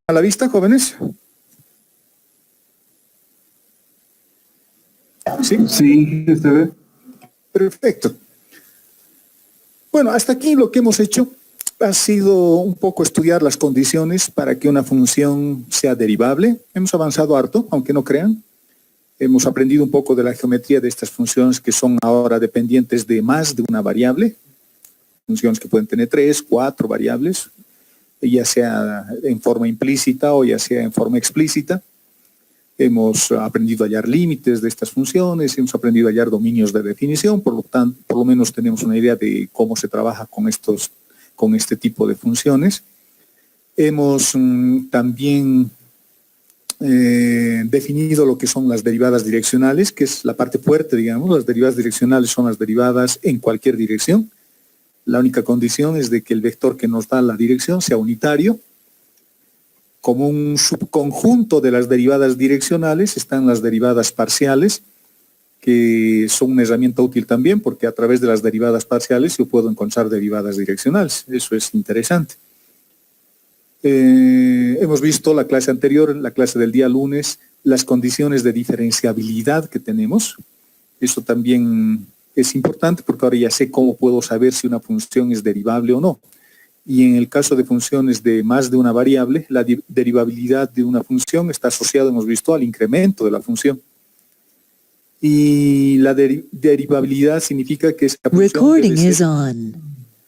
¿A la vista, jóvenes? Sí, sí, está bien. Perfecto. Bueno, hasta aquí lo que hemos hecho ha sido un poco estudiar las condiciones para que una función sea derivable. Hemos avanzado harto, aunque no crean. Hemos aprendido un poco de la geometría de estas funciones que son ahora dependientes de más de una variable. Funciones que pueden tener 3, 4 variables, ya sea en forma implícita o ya sea en forma explícita. Hemos aprendido a hallar límites de estas funciones, hemos aprendido a hallar dominios de definición, por lo tanto, por lo menos tenemos una idea de cómo se trabaja con este tipo de funciones. Hemos también definido lo que son las derivadas direccionales, que es la parte fuerte, digamos. Las derivadas direccionales son las derivadas en cualquier dirección. La única condición es de que el vector que nos da la dirección sea unitario. Como un subconjunto de las derivadas direccionales están las derivadas parciales, que son una herramienta útil también, porque a través de las derivadas parciales yo puedo encontrar derivadas direccionales. Eso es interesante. Hemos visto la clase anterior, la clase del día lunes, las condiciones de diferenciabilidad que tenemos. Eso también es importante porque ahora ya sé cómo puedo saber si una función es derivable o no. Y en el caso de funciones de más de una variable, la derivabilidad de una función está asociada, hemos visto, al incremento de la función. Y la derivabilidad significa que esa función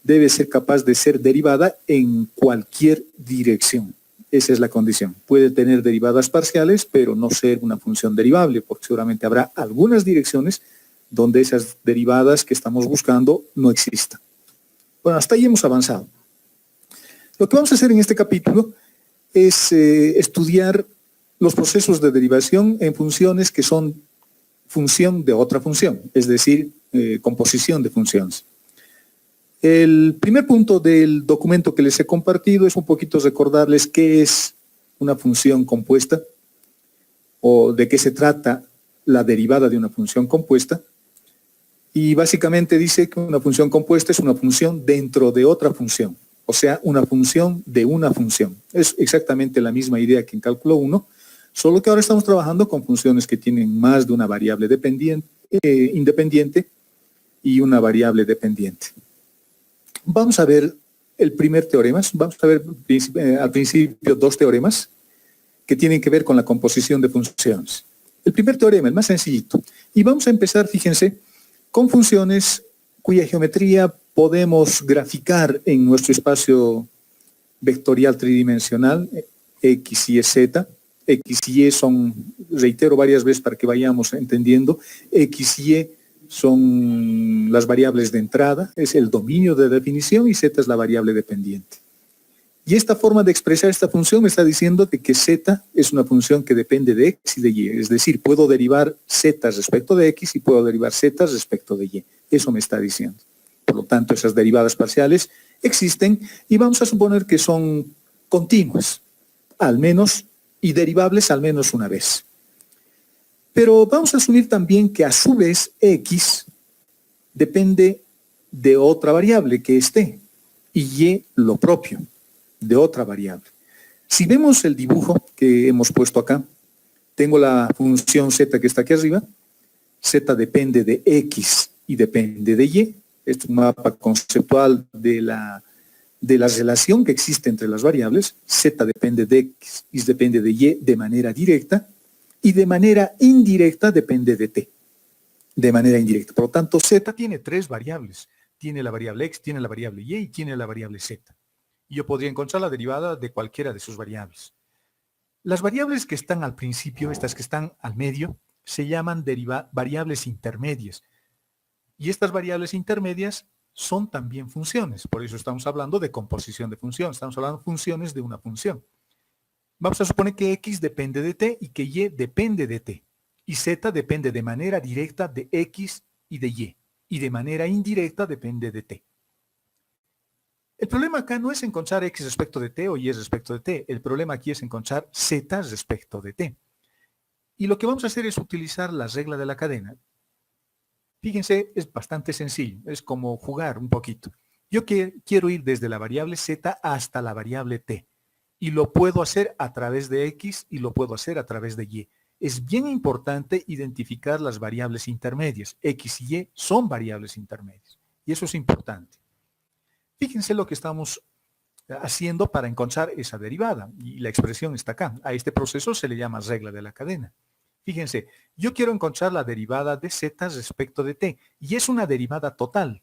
debe ser capaz de ser derivada en cualquier dirección. Esa es la condición. Puede tener derivadas parciales, pero no ser una función derivable, porque seguramente habrá algunas direcciones donde esas derivadas que estamos buscando no existan. Bueno, hasta ahí hemos avanzado. Lo que vamos a hacer en este capítulo es estudiar los procesos de derivación en funciones que son función de otra función, es decir, composición de funciones. El primer punto del documento que les he compartido es un poquito recordarles qué es una función compuesta o de qué se trata la derivada de una función compuesta. Y básicamente dice que una función compuesta es una función dentro de otra función. O sea, una función de una función. Es exactamente la misma idea que en cálculo 1, solo que ahora estamos trabajando con funciones que tienen más de una variable independiente y una variable dependiente. Vamos a ver el primer teorema. Vamos a ver al principio dos teoremas que tienen que ver con la composición de funciones. El primer teorema, el más sencillito. Y vamos a empezar, fíjense, con funciones cuya geometría podemos graficar en nuestro espacio vectorial tridimensional, X, Y, Z. X y Y son, reitero varias veces para que vayamos entendiendo, X y Y son las variables de entrada, es el dominio de definición, y Z es la variable dependiente. Y esta forma de expresar esta función me está diciendo que Z es una función que depende de X y de Y, es decir, puedo derivar Z respecto de X y puedo derivar Z respecto de Y. Eso me está diciendo. Por lo tanto, esas derivadas parciales existen y vamos a suponer que son continuas, al menos, y derivables al menos una vez. Pero vamos a asumir también que a su vez X depende de otra variable que es T y Y lo propio de otra variable. Si vemos el dibujo que hemos puesto acá, tengo la función Z que está aquí arriba, Z depende de X y depende de Y. Este es un mapa conceptual de la relación que existe entre las variables. Z depende de X y depende de Y de manera directa, y de manera indirecta depende de T. De manera indirecta. Por lo tanto, Z tiene tres variables. Tiene la variable X, tiene la variable Y y tiene la variable Z. Y yo podría encontrar la derivada de cualquiera de sus variables. Las variables que están al principio, estas que están al medio, se llaman variables intermedias. Y estas variables intermedias son también funciones. Por eso estamos hablando de composición de funciones. Estamos hablando de funciones de una función. Vamos a suponer que X depende de T y que Y depende de T. Y Z depende de manera directa de X y de Y. Y de manera indirecta depende de T. El problema acá no es encontrar X respecto de T o Y respecto de T. El problema aquí es encontrar Z respecto de T. Y lo que vamos a hacer es utilizar la regla de la cadena. Fíjense, es bastante sencillo. Es como jugar un poquito. Yo quiero ir desde la variable Z hasta la variable T. y lo puedo hacer a través de X y lo puedo hacer a través de Y. Es bien importante identificar las variables intermedias. X y Y son variables intermedias y eso es importante. Fíjense lo que estamos haciendo para encontrar esa derivada y la expresión está acá. A este proceso se le llama regla de la cadena. Fíjense, yo quiero encontrar la derivada de Z respecto de T y es una derivada total.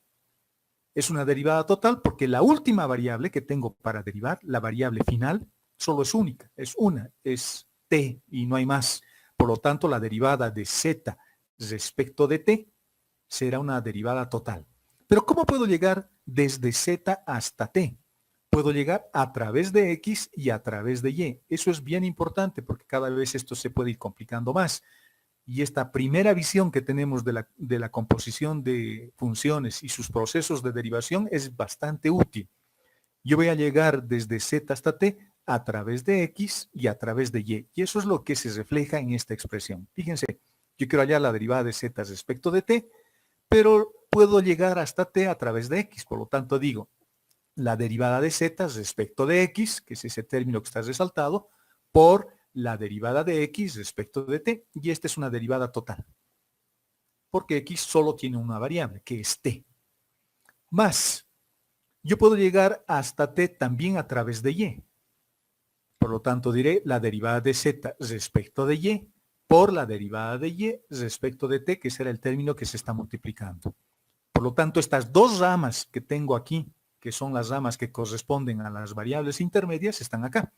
Es una derivada total porque la última variable que tengo para derivar, la variable final, solo es única, es una, es T y no hay más. Por lo tanto, la derivada de Z respecto de T será una derivada total. Pero ¿cómo puedo llegar desde Z hasta T? Puedo llegar a través de X y a través de Y. Eso es bien importante porque cada vez esto se puede ir complicando más. Y esta primera visión que tenemos de la composición de funciones y sus procesos de derivación es bastante útil. Yo voy a llegar desde Z hasta T a través de X y a través de Y. Y eso es lo que se refleja en esta expresión. Fíjense, yo quiero hallar la derivada de Z respecto de T, pero puedo llegar hasta T a través de X. Por lo tanto, digo, la derivada de Z respecto de X, que es ese término que está resaltado, por la derivada de X respecto de T, y esta es una derivada total. Porque X solo tiene una variable, que es T. Más, yo puedo llegar hasta T también a través de Y. Por lo tanto, diré la derivada de Z respecto de Y por la derivada de Y respecto de T, que será el término que se está multiplicando. Por lo tanto, estas dos ramas que tengo aquí, que son las ramas que corresponden a las variables intermedias, están acá.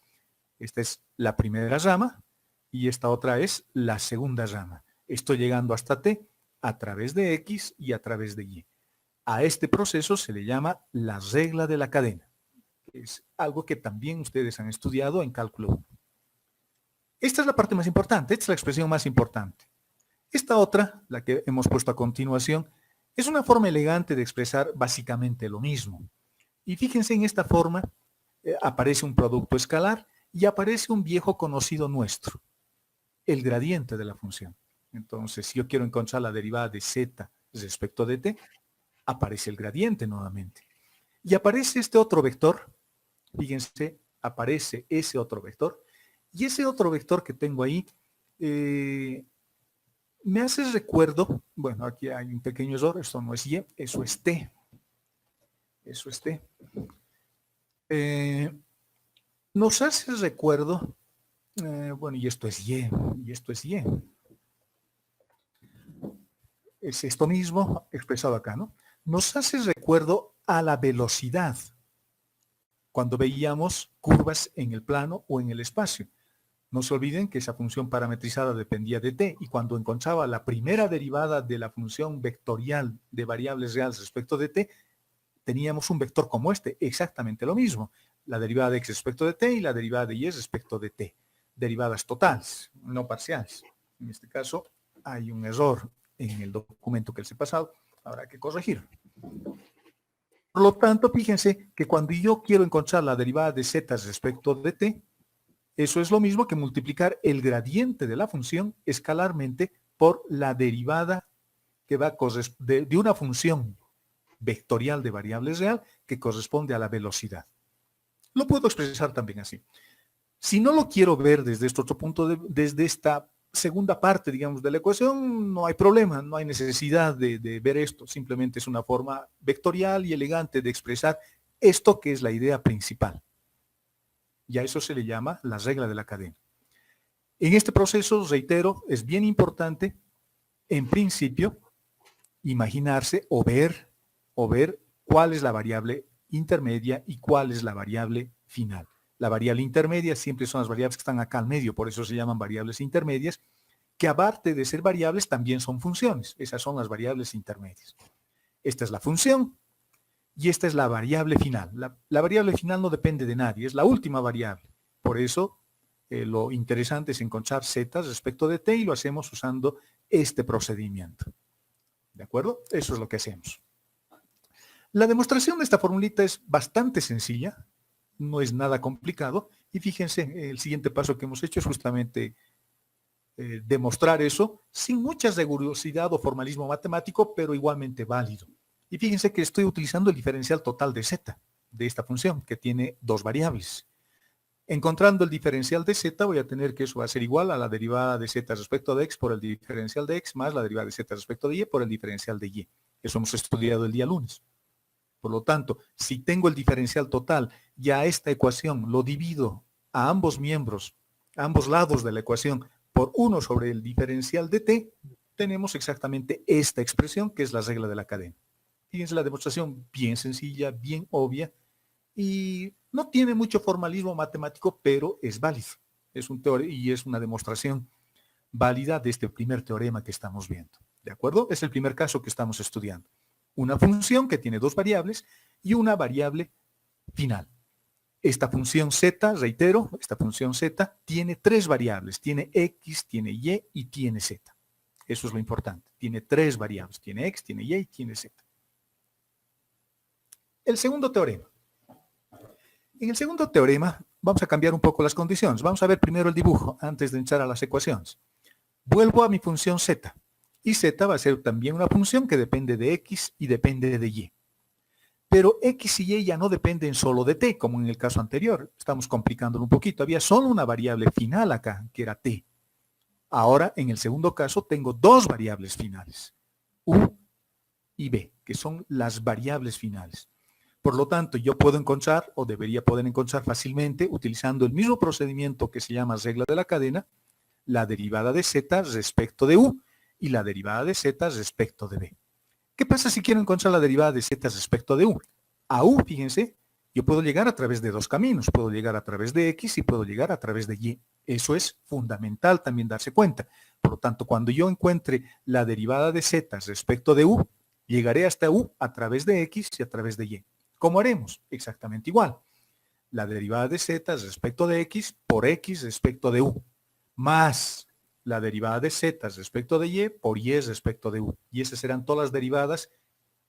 Esta es la primera rama y esta otra es la segunda rama. Estoy llegando hasta T a través de X y a través de Y. A este proceso se le llama la regla de la cadena. Es algo que también ustedes han estudiado en cálculo 1. Esta es la parte más importante, esta es la expresión más importante. Esta otra, la que hemos puesto a continuación, es una forma elegante de expresar básicamente lo mismo. Y fíjense en esta forma, aparece un producto escalar y aparece un viejo conocido nuestro, el gradiente de la función. Entonces, si yo quiero encontrar la derivada de Z respecto de T, aparece el gradiente nuevamente. Y aparece este otro vector, fíjense, aparece ese otro vector, y ese otro vector que tengo ahí, me hace recuerdo, bueno, aquí hay un pequeño error, esto no es Y, eso es T. Eso es T. Nos hace recuerdo, bueno, y esto es Y, y esto es Y. Es esto mismo expresado acá, ¿no? Nos hace recuerdo a la velocidad cuando veíamos curvas en el plano o en el espacio. No se olviden que esa función parametrizada dependía de T y cuando encontraba la primera derivada de la función vectorial de variables reales respecto de T, teníamos un vector como este, exactamente lo mismo. La derivada de X respecto de T y la derivada de Y respecto de T. Derivadas totales, no parciales. En este caso hay un error en el documento que les he pasado, habrá que corregir. Por lo tanto, fíjense que cuando yo quiero encontrar la derivada de Z respecto de T, eso es lo mismo que multiplicar el gradiente de la función escalarmente por la derivada que va de una función vectorial de variables real que corresponde a la velocidad. Lo puedo expresar también así. Si no lo quiero ver desde este otro punto, desde esta segunda parte, digamos, de la ecuación, no hay problema, no hay necesidad de ver esto. Simplemente es una forma vectorial y elegante de expresar esto que es la idea principal. Y a eso se le llama la regla de la cadena. En este proceso, reitero, es bien importante, en principio, imaginarse o ver cuál es la variable intermedia y cuál es la variable final. La variable intermedia siempre son las variables que están acá al medio, por eso se llaman variables intermedias, que aparte de ser variables también son funciones. Esas son las variables intermedias. Esta es la función y esta es la variable final. La variable final no depende de nadie, es la última variable. Por eso lo interesante es encontrar Z respecto de T y lo hacemos usando este procedimiento. ¿De acuerdo? Eso es lo que hacemos. La demostración de esta formulita es bastante sencilla, no es nada complicado, y fíjense, el siguiente paso que hemos hecho es justamente demostrar eso sin mucha rigurosidad o formalismo matemático, pero igualmente válido. Y fíjense que estoy utilizando el diferencial total de Z, de esta función, que tiene dos variables. Encontrando el diferencial de z, voy a tener que eso va a ser igual a la derivada de z respecto de x por el diferencial de x más la derivada de z respecto de y por el diferencial de y. Eso hemos estudiado el día lunes. Por lo tanto, si tengo el diferencial total y a esta ecuación lo divido a ambos miembros, a ambos lados de la ecuación, por 1 sobre el diferencial de t, tenemos exactamente esta expresión que es la regla de la cadena. Fíjense la demostración bien sencilla, bien obvia, y no tiene mucho formalismo matemático, pero es válido. Es un teorema y es una demostración válida de este primer teorema que estamos viendo. ¿De acuerdo? Es el primer caso que estamos estudiando. Una función que tiene dos variables y una variable final. Esta función z, reitero, esta función z tiene tres variables. Tiene x, tiene y tiene z. Eso es lo importante. Tiene tres variables. Tiene x, tiene y tiene z. El segundo teorema. En el segundo teorema vamos a cambiar un poco las condiciones. Vamos a ver primero el dibujo antes de entrar a las ecuaciones. Vuelvo a mi función z. Y z va a ser también una función que depende de x y depende de y. Pero x y y ya no dependen solo de t, como en el caso anterior. Estamos complicándolo un poquito. Había solo una variable final acá, que era t. Ahora, en el segundo caso, tengo dos variables finales, u y b, que son las variables finales. Por lo tanto, yo puedo encontrar, o debería poder encontrar fácilmente, utilizando el mismo procedimiento que se llama regla de la cadena, la derivada de z respecto de u y la derivada de z respecto de b. ¿Qué pasa si quiero encontrar la derivada de z respecto de u? A u, fíjense, yo puedo llegar a través de dos caminos. Puedo llegar a través de x y puedo llegar a través de y. Eso es fundamental también darse cuenta. Por lo tanto, cuando yo encuentre la derivada de z respecto de u, llegaré hasta u a través de x y a través de y. ¿Cómo haremos? Exactamente igual. La derivada de z respecto de x por x respecto de u, más la derivada de z respecto de y por y respecto de u. Y esas serán todas las derivadas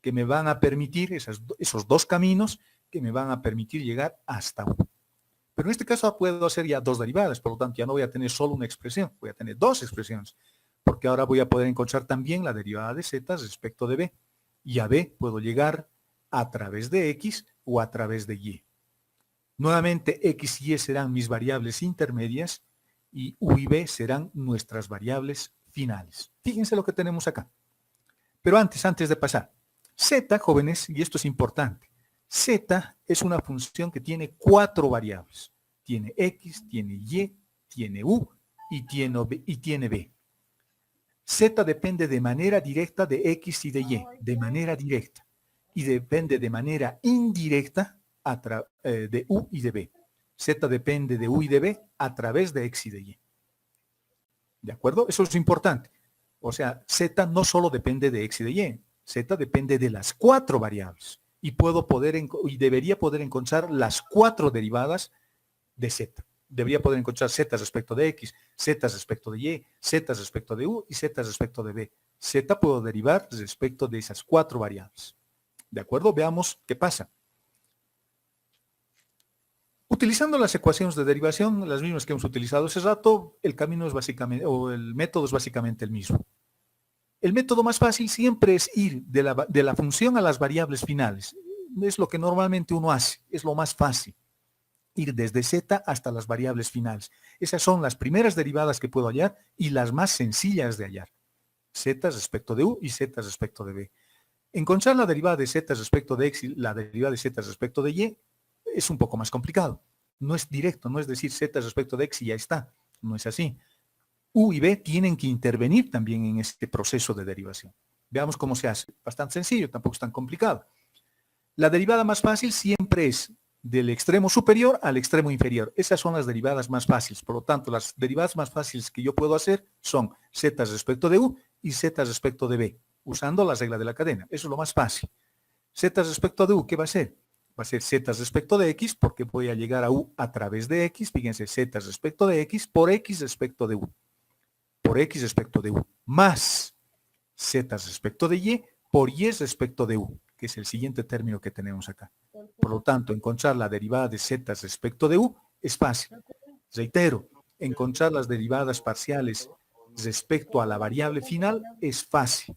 que me van a permitir, esos dos caminos que me van a permitir llegar hasta u. Pero en este caso puedo hacer ya dos derivadas, por lo tanto ya no voy a tener solo una expresión, voy a tener dos expresiones, porque ahora voy a poder encontrar también la derivada de z respecto de b. Y a b puedo llegar a través de x o a través de y. Nuevamente x y y serán mis variables intermedias y u y b serán nuestras variables finales. Fíjense lo que tenemos acá. Pero antes de pasar, z, jóvenes, y esto es importante, z es una función que tiene cuatro variables. Tiene x, tiene y, tiene u y tiene b. Z depende de manera directa de x y de y, de manera directa. Y depende de manera indirecta de u y de b. Z depende de u y de b a través de x y de y. ¿De acuerdo? Eso es importante. O sea, z no solo depende de x y de y, z depende de las cuatro variables. Y debería poder encontrar las cuatro derivadas de z. Debería poder encontrar z respecto de x, z respecto de y, z respecto de u y z respecto de b. Z puedo derivar respecto de esas cuatro variables. ¿De acuerdo? Veamos qué pasa. Utilizando las ecuaciones de derivación, las mismas que hemos utilizado hace rato, el camino es básicamente, o el método es básicamente el mismo. El método más fácil siempre es ir de la función a las variables finales. Es lo que normalmente uno hace, es lo más fácil. Ir desde z hasta las variables finales. Esas son las primeras derivadas que puedo hallar y las más sencillas de hallar. Z respecto de u y z respecto de b. Encontrar la derivada de z respecto de x y la derivada de z respecto de y es un poco más complicado. No es directo, no es decir z respecto de x y ya está. No es así. U y b tienen que intervenir también en este proceso de derivación. Veamos cómo se hace. Bastante sencillo, tampoco es tan complicado. La derivada más fácil siempre es del extremo superior al extremo inferior. Esas son las derivadas más fáciles. Por lo tanto, las derivadas más fáciles que yo puedo hacer son z respecto de u y z respecto de b, usando la regla de la cadena. Eso es lo más fácil. Z respecto de u, ¿qué va a ser? Va a ser z respecto de x, porque voy a llegar a u a través de x. Fíjense, z respecto de x por x respecto de u. Por x respecto de u. Más z respecto de y por y respecto de u, que es el siguiente término que tenemos acá. Por lo tanto, encontrar la derivada de z respecto de u es fácil. Reitero, encontrar las derivadas parciales respecto a la variable final es fácil.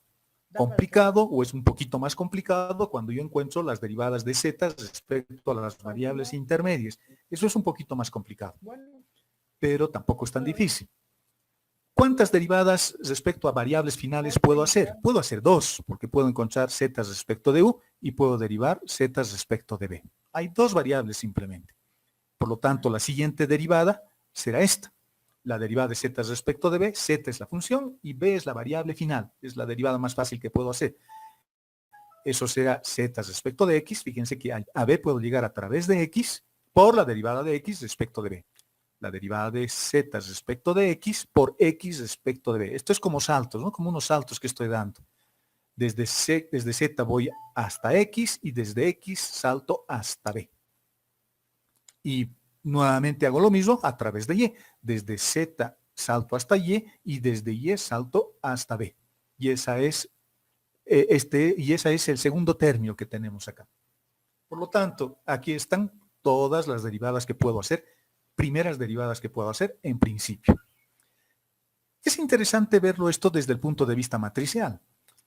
complicado o es un poquito más complicado cuando yo encuentro las derivadas de z respecto a las variables intermedias. Eso es un poquito más complicado, pero tampoco es tan difícil. ¿Cuántas derivadas respecto a variables finales puedo hacer? Puedo hacer 2, porque puedo encontrar z respecto de u y puedo derivar z respecto de b. Hay 2 variables simplemente. Por lo tanto, la siguiente derivada será esta. La derivada de z respecto de b, z es la función y b es la variable final. Es la derivada más fácil que puedo hacer. Eso será z respecto de x. Fíjense que a b puedo llegar a través de x por la derivada de x respecto de b. La derivada de z respecto de x por x respecto de b. Esto es como saltos, ¿no? Como unos saltos que estoy dando. Desde z voy hasta x y desde x salto hasta b. Y nuevamente hago lo mismo a través de y. Desde z salto hasta y y desde y salto hasta b. Y esa es el segundo término que tenemos acá. Por lo tanto, aquí están todas las derivadas que puedo hacer, primeras derivadas que puedo hacer en principio. Es interesante verlo esto desde el punto de vista matricial,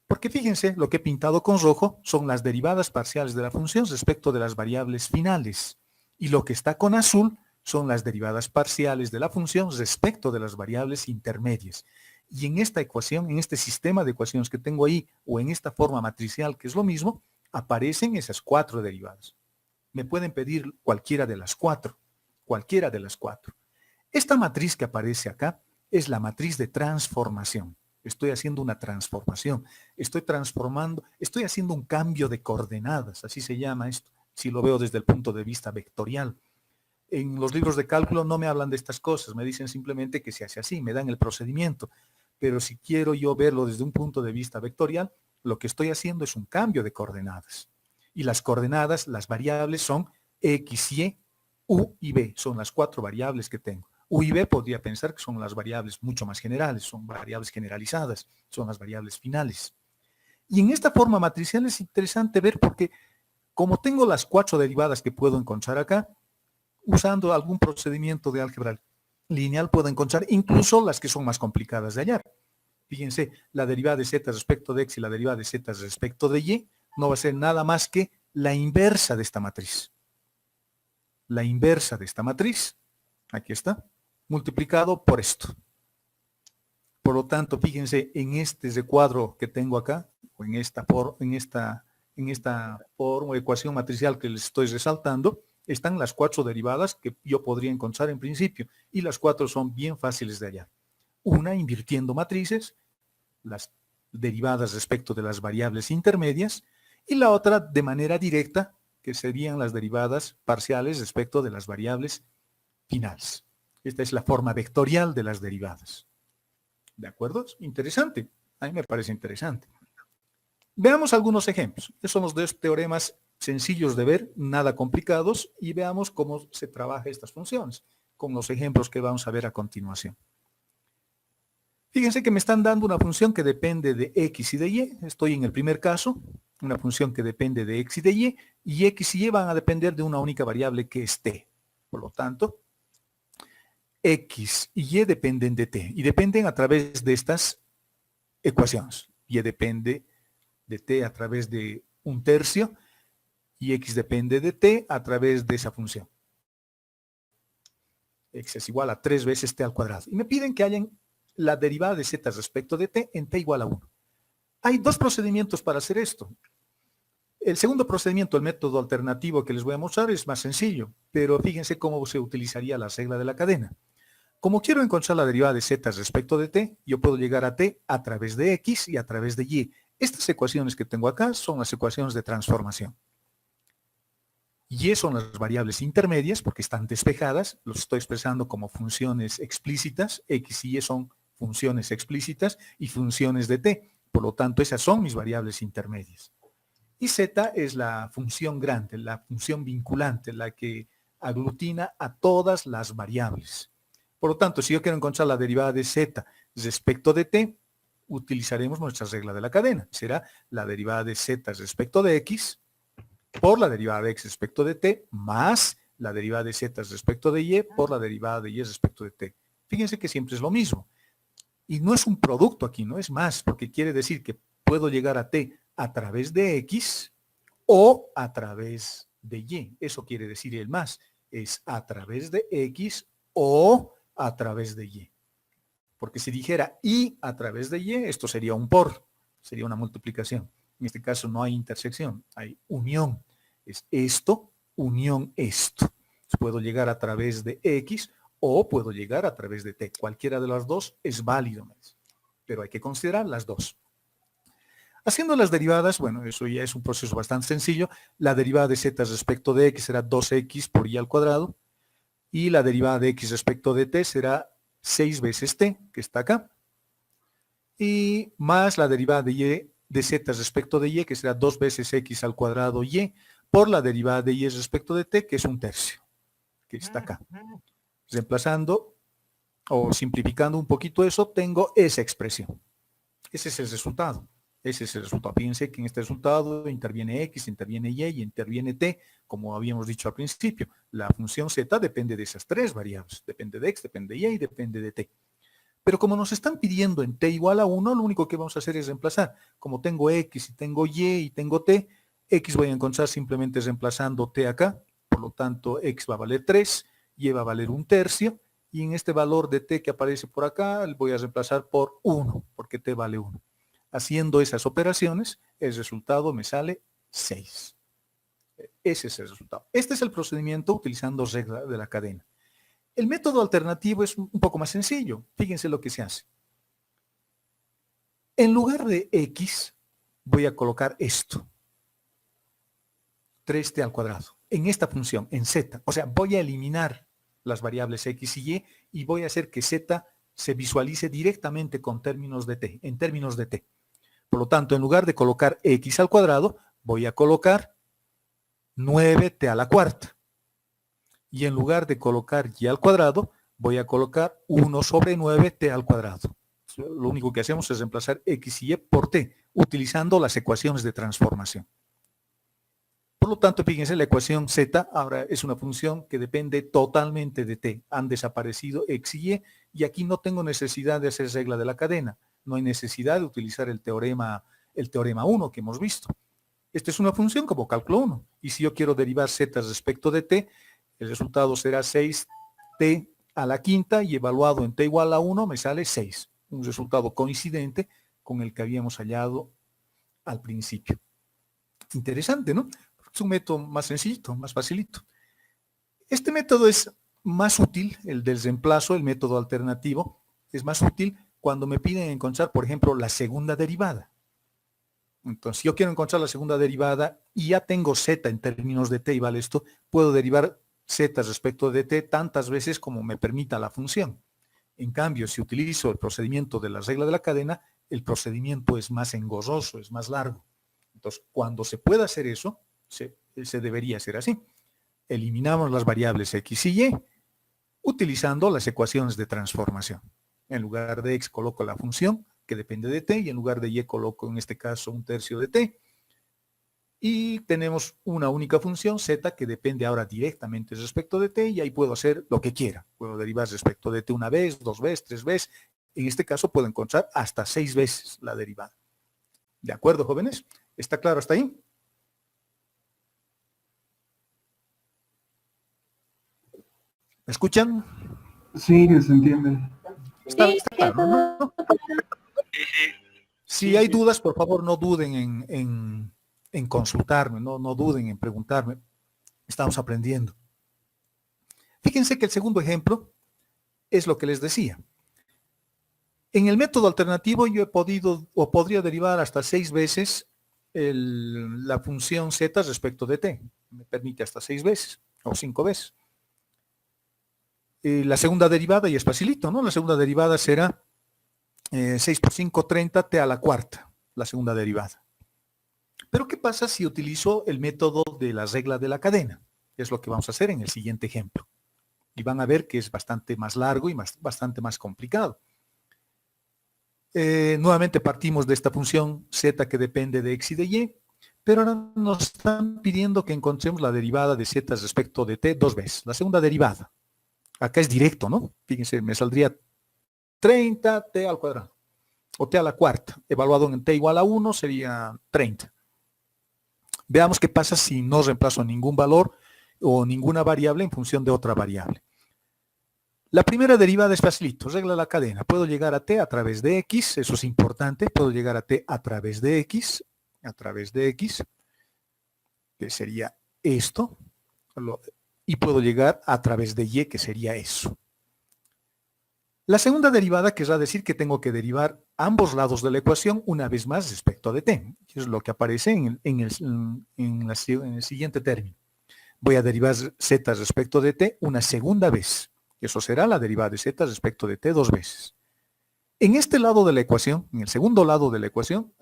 porque fíjense, lo que he pintado con rojo son las derivadas parciales de la función respecto de las variables finales, y lo que está con azul son las derivadas parciales de la función respecto de las variables intermedias. Y en esta ecuación, en este sistema de ecuaciones que tengo ahí, o en esta forma matricial que es lo mismo, aparecen esas 4 derivadas. Me pueden pedir cualquiera de las 4. Cualquiera de las 4. Esta matriz que aparece acá es la matriz de transformación. Estoy haciendo una transformación. Estoy transformando, estoy haciendo un cambio de coordenadas, así se llama esto, si lo veo desde el punto de vista vectorial. En los libros de cálculo no me hablan de estas cosas, me dicen simplemente que se hace así, me dan el procedimiento. Pero si quiero yo verlo desde un punto de vista vectorial, lo que estoy haciendo es un cambio de coordenadas. Y las coordenadas, las variables son x, y, u y b. Son las 4 variables que tengo. U y b podría pensar que son las variables mucho más generales, son variables generalizadas, son las variables finales. Y en esta forma matricial es interesante ver porque como tengo las 4 derivadas que puedo encontrar acá, usando algún procedimiento de álgebra lineal puedo encontrar incluso las que son más complicadas de hallar. Fíjense, la derivada de z respecto de x y la derivada de z respecto de y no va a ser nada más que la inversa de esta matriz. La inversa de esta matriz, aquí está, multiplicado por esto. Por lo tanto, fíjense, en este recuadro que tengo acá, o en esta forma o ecuación matricial que les estoy resaltando, están las 4 derivadas que yo podría encontrar en principio, y las 4 son bien fáciles de hallar. Una, invirtiendo matrices, las derivadas respecto de las variables intermedias, y la otra de manera directa, que serían las derivadas parciales respecto de las variables finales. Esta es la forma vectorial de las derivadas. ¿De acuerdo? Interesante. A mí me parece interesante. Veamos algunos ejemplos. Estos son los 2 teoremas sencillos de ver, nada complicados, y veamos cómo se trabaja estas funciones, con los ejemplos que vamos a ver a continuación. Fíjense que me están dando una función que depende de x y de y. Estoy en el primer caso, una función que depende de x y de y x y y van a depender de una única variable que es t. Por lo tanto, x y y dependen de t, y dependen a través de estas ecuaciones. Y depende de t a través de 1/3, y x depende de t a través de esa función. X es igual a 3 veces t al cuadrado. Y me piden que hayan la derivada de z respecto de t en t igual a 1. Hay 2 procedimientos para hacer esto. El segundo procedimiento, el método alternativo que les voy a mostrar, es más sencillo, pero fíjense cómo se utilizaría la regla de la cadena. Como quiero encontrar la derivada de z respecto de t, yo puedo llegar a t a través de x y a través de y. Estas ecuaciones que tengo acá son las ecuaciones de transformación. Y son las variables intermedias, porque están despejadas, los estoy expresando como funciones explícitas, x y y son funciones explícitas y funciones de t. Por lo tanto, esas son mis variables intermedias. Y z es la función grande, la función vinculante, la que aglutina a todas las variables. Por lo tanto, si yo quiero encontrar la derivada de z respecto de t, utilizaremos nuestra regla de la cadena. Será la derivada de z respecto de x por la derivada de x respecto de t más la derivada de z respecto de y por la derivada de y respecto de t. Fíjense que siempre es lo mismo. Y no es un producto aquí, no es más, porque quiere decir que Puedo llegar a t a través de x o a través de y. Eso quiere decir el más. Es a través de x o a través de y. Porque si dijera y a través de y, esto sería un por, sería una multiplicación. En este caso no hay intersección, hay unión. Es esto, unión esto. Puedo llegar a través de x o puedo llegar a través de t. Cualquiera de las dos es válido, pero hay que considerar las dos. Haciendo las derivadas, bueno, eso ya es un proceso bastante sencillo. La derivada de z respecto de x será 2x por y al cuadrado. Y la derivada de x respecto de t será 6 veces t, que está acá. Y más la derivada de z respecto de y, que será 2 veces x al cuadrado y, por la derivada de y respecto de t, que es 1/3, que está acá. Reemplazando o simplificando un poquito eso, tengo esa expresión. Ese es el resultado. Ese es el resultado. Fíjense que en este resultado interviene x, interviene y interviene t, como habíamos dicho al principio. La función z depende de esas tres variables. Depende de x, depende de y depende de t. Pero como nos están pidiendo en t igual a 1, lo único que vamos a hacer es reemplazar. Como tengo x y tengo y tengo t, x voy a encontrar simplemente reemplazando t acá. Por lo tanto, x va a valer 3, y va a valer 1/3. Y en este valor de t que aparece por acá, voy a reemplazar por 1, porque t vale 1. Haciendo esas operaciones, el resultado me sale 6. Ese es el resultado. Este es el procedimiento utilizando regla de la cadena. El método alternativo es un poco más sencillo. Fíjense lo que se hace. En lugar de x, voy a colocar esto. 3t al cuadrado. En esta función, en z. O sea, voy a eliminar las variables x y y voy a hacer que z se visualice directamente con términos de t, en términos de t. Por lo tanto, en lugar de colocar x al cuadrado, voy a colocar 9t a la cuarta. Y en lugar de colocar y al cuadrado, voy a colocar 1 sobre 9t al cuadrado. Lo único que hacemos es reemplazar x y por t, utilizando las ecuaciones de transformación. Por lo tanto, fíjense, la ecuación z ahora es una función que depende totalmente de t. Han desaparecido x y aquí no tengo necesidad de hacer regla de la cadena. No hay necesidad de utilizar el teorema 1 que hemos visto. Esta es una función como cálculo 1. Y si yo quiero derivar z respecto de t, el resultado será 6t a la quinta y evaluado en t igual a 1 me sale 6. Un resultado coincidente con el que habíamos hallado al principio. Interesante, ¿no? Es un método más sencillito, más facilito. Este método es más útil, el del reemplazo, el método alternativo, es más útil cuando me piden encontrar, por ejemplo, la segunda derivada. Entonces, si yo quiero encontrar la segunda derivada y ya tengo z en términos de t y vale esto, puedo derivar z respecto de t tantas veces como me permita la función. En cambio, si utilizo el procedimiento de la regla de la cadena, el procedimiento es más engorroso, es más largo. Entonces, cuando se pueda hacer eso, se debería hacer así. Eliminamos las variables x y y utilizando las ecuaciones de transformación. En lugar de x coloco la función que depende de t y en lugar de y coloco en este caso 1/3 de t. Y tenemos una única función z que depende ahora directamente respecto de t y ahí puedo hacer lo que quiera. Puedo derivar respecto de t una vez, 2 veces, 3 veces. En este caso puedo encontrar hasta 6 veces la derivada. ¿De acuerdo, jóvenes? ¿Está claro hasta ahí? ¿Me escuchan? Sí, se entiende. Está claro, ¿no? Si hay dudas, por favor, no duden en consultarme, no duden en preguntarme. Estamos aprendiendo. Fíjense que el segundo ejemplo es lo que les decía. En el método alternativo yo he podido o podría derivar hasta 6 veces la función z respecto de t. Me permite hasta 6 veces o 5 veces. La segunda derivada, y es facilito, ¿no? La segunda derivada será 6 por 5, 30, t a la cuarta, la segunda derivada. Pero ¿qué pasa si utilizo el método de la regla de la cadena? Es lo que vamos a hacer en el siguiente ejemplo. Y van a ver que es bastante más largo y bastante más complicado. Nuevamente partimos de esta función z que depende de x y de y, pero ahora nos están pidiendo que encontremos la derivada de z respecto de t 2 veces, la segunda derivada. Acá es directo, ¿no? Fíjense, me saldría 30t al cuadrado. o t a la cuarta, evaluado en t igual a 1 sería 30. Veamos qué pasa si no reemplazo ningún valor o ninguna variable en función de otra variable. La primera derivada es facilito, regla la cadena. Puedo llegar a t a través de x, eso es importante. Puedo llegar a t a través de x, que sería esto. Y puedo llegar a través de y, que sería eso. La segunda derivada querrá decir que tengo que derivar ambos lados de la ecuación una vez más respecto de t. Que es lo que aparece en el siguiente término. Voy a derivar z respecto de t una segunda vez. Eso será la derivada de z respecto de t dos veces. En este lado de la ecuación, en el segundo lado de la ecuación,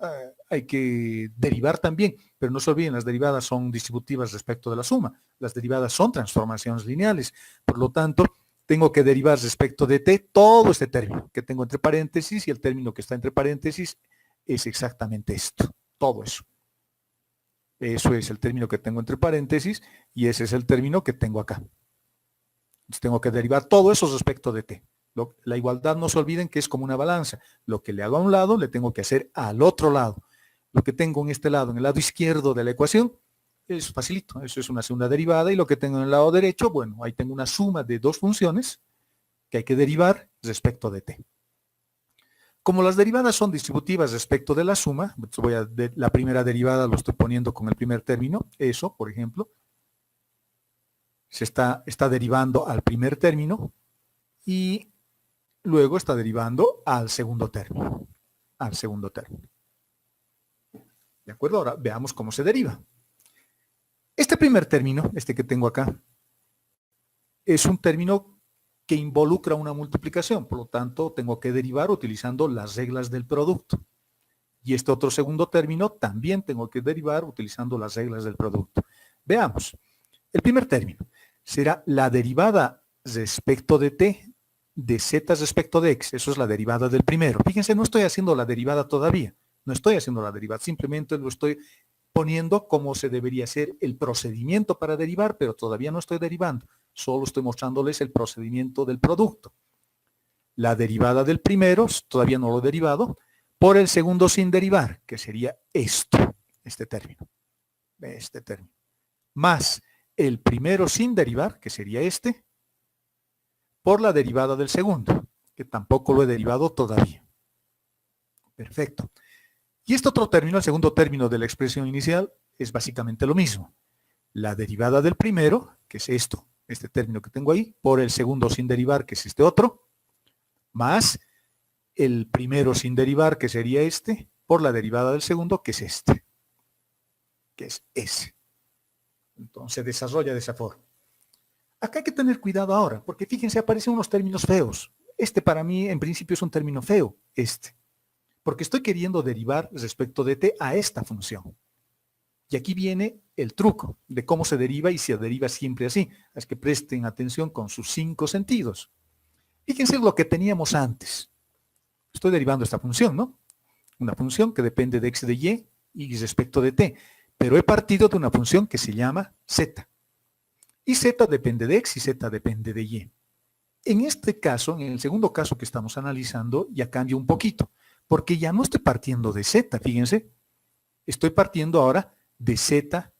hay que derivar también, pero no se olviden, las derivadas son distributivas respecto de la suma. Las derivadas son transformaciones lineales. Por lo tanto, tengo que derivar respecto de t todo este término que tengo entre paréntesis, y el término que está entre paréntesis es exactamente esto, todo eso. Eso es el término que tengo entre paréntesis y ese es el término que tengo acá. Entonces tengo que derivar todo eso respecto de t. La igualdad, no se olviden que es como una balanza. Lo que le hago a un lado, le tengo que hacer al otro lado. Lo que tengo en este lado, en el lado izquierdo de la ecuación, es facilito. Eso es una segunda derivada. Y lo que tengo en el lado derecho, bueno, ahí tengo una suma de dos funciones que hay que derivar respecto de t. Como las derivadas son distributivas respecto de la suma, la primera derivada lo estoy poniendo con el primer término. Eso, por ejemplo, se está derivando al primer término y luego está derivando al segundo término. ¿De acuerdo? Ahora veamos cómo se deriva. Este primer término, este que tengo acá, es un término que involucra una multiplicación. Por lo tanto, tengo que derivar utilizando las reglas del producto. Y este otro segundo término también tengo que derivar utilizando las reglas del producto. Veamos. El primer término será la derivada respecto de t de z respecto de x. Eso es la derivada del primero. Fíjense, no estoy haciendo la derivada todavía. No estoy haciendo la derivada. Simplemente lo estoy poniendo como se debería hacer el procedimiento para derivar, pero todavía no estoy derivando. Solo estoy mostrándoles el procedimiento del producto. La derivada del primero, todavía no lo he derivado, por el segundo sin derivar, que sería esto, este término. Más el primero sin derivar, que sería este, por la derivada del segundo, que tampoco lo he derivado todavía. Perfecto. Y este otro término, el segundo término de la expresión inicial, es básicamente lo mismo. La derivada del primero, que es esto, este término que tengo ahí, por el segundo sin derivar, que es este otro, más el primero sin derivar, que sería este, por la derivada del segundo, que es este, que es ese. Entonces se desarrolla de esa forma. Acá hay que tener cuidado ahora, porque fíjense, aparecen unos términos feos. Este para mí, en principio, es un término feo, porque estoy queriendo derivar respecto de t a esta función. Y aquí viene el truco de cómo se deriva y se deriva siempre así. Es que presten atención con sus 5 sentidos. Fíjense lo que teníamos antes. Estoy derivando esta función, ¿no? Una función que depende de x de y respecto de t. Pero he partido de una función que se llama z. Y z depende de x y z depende de y. En este caso, en el segundo caso que estamos analizando, ya cambia un poquito. Porque ya no estoy partiendo de z, fíjense. Estoy partiendo ahora de z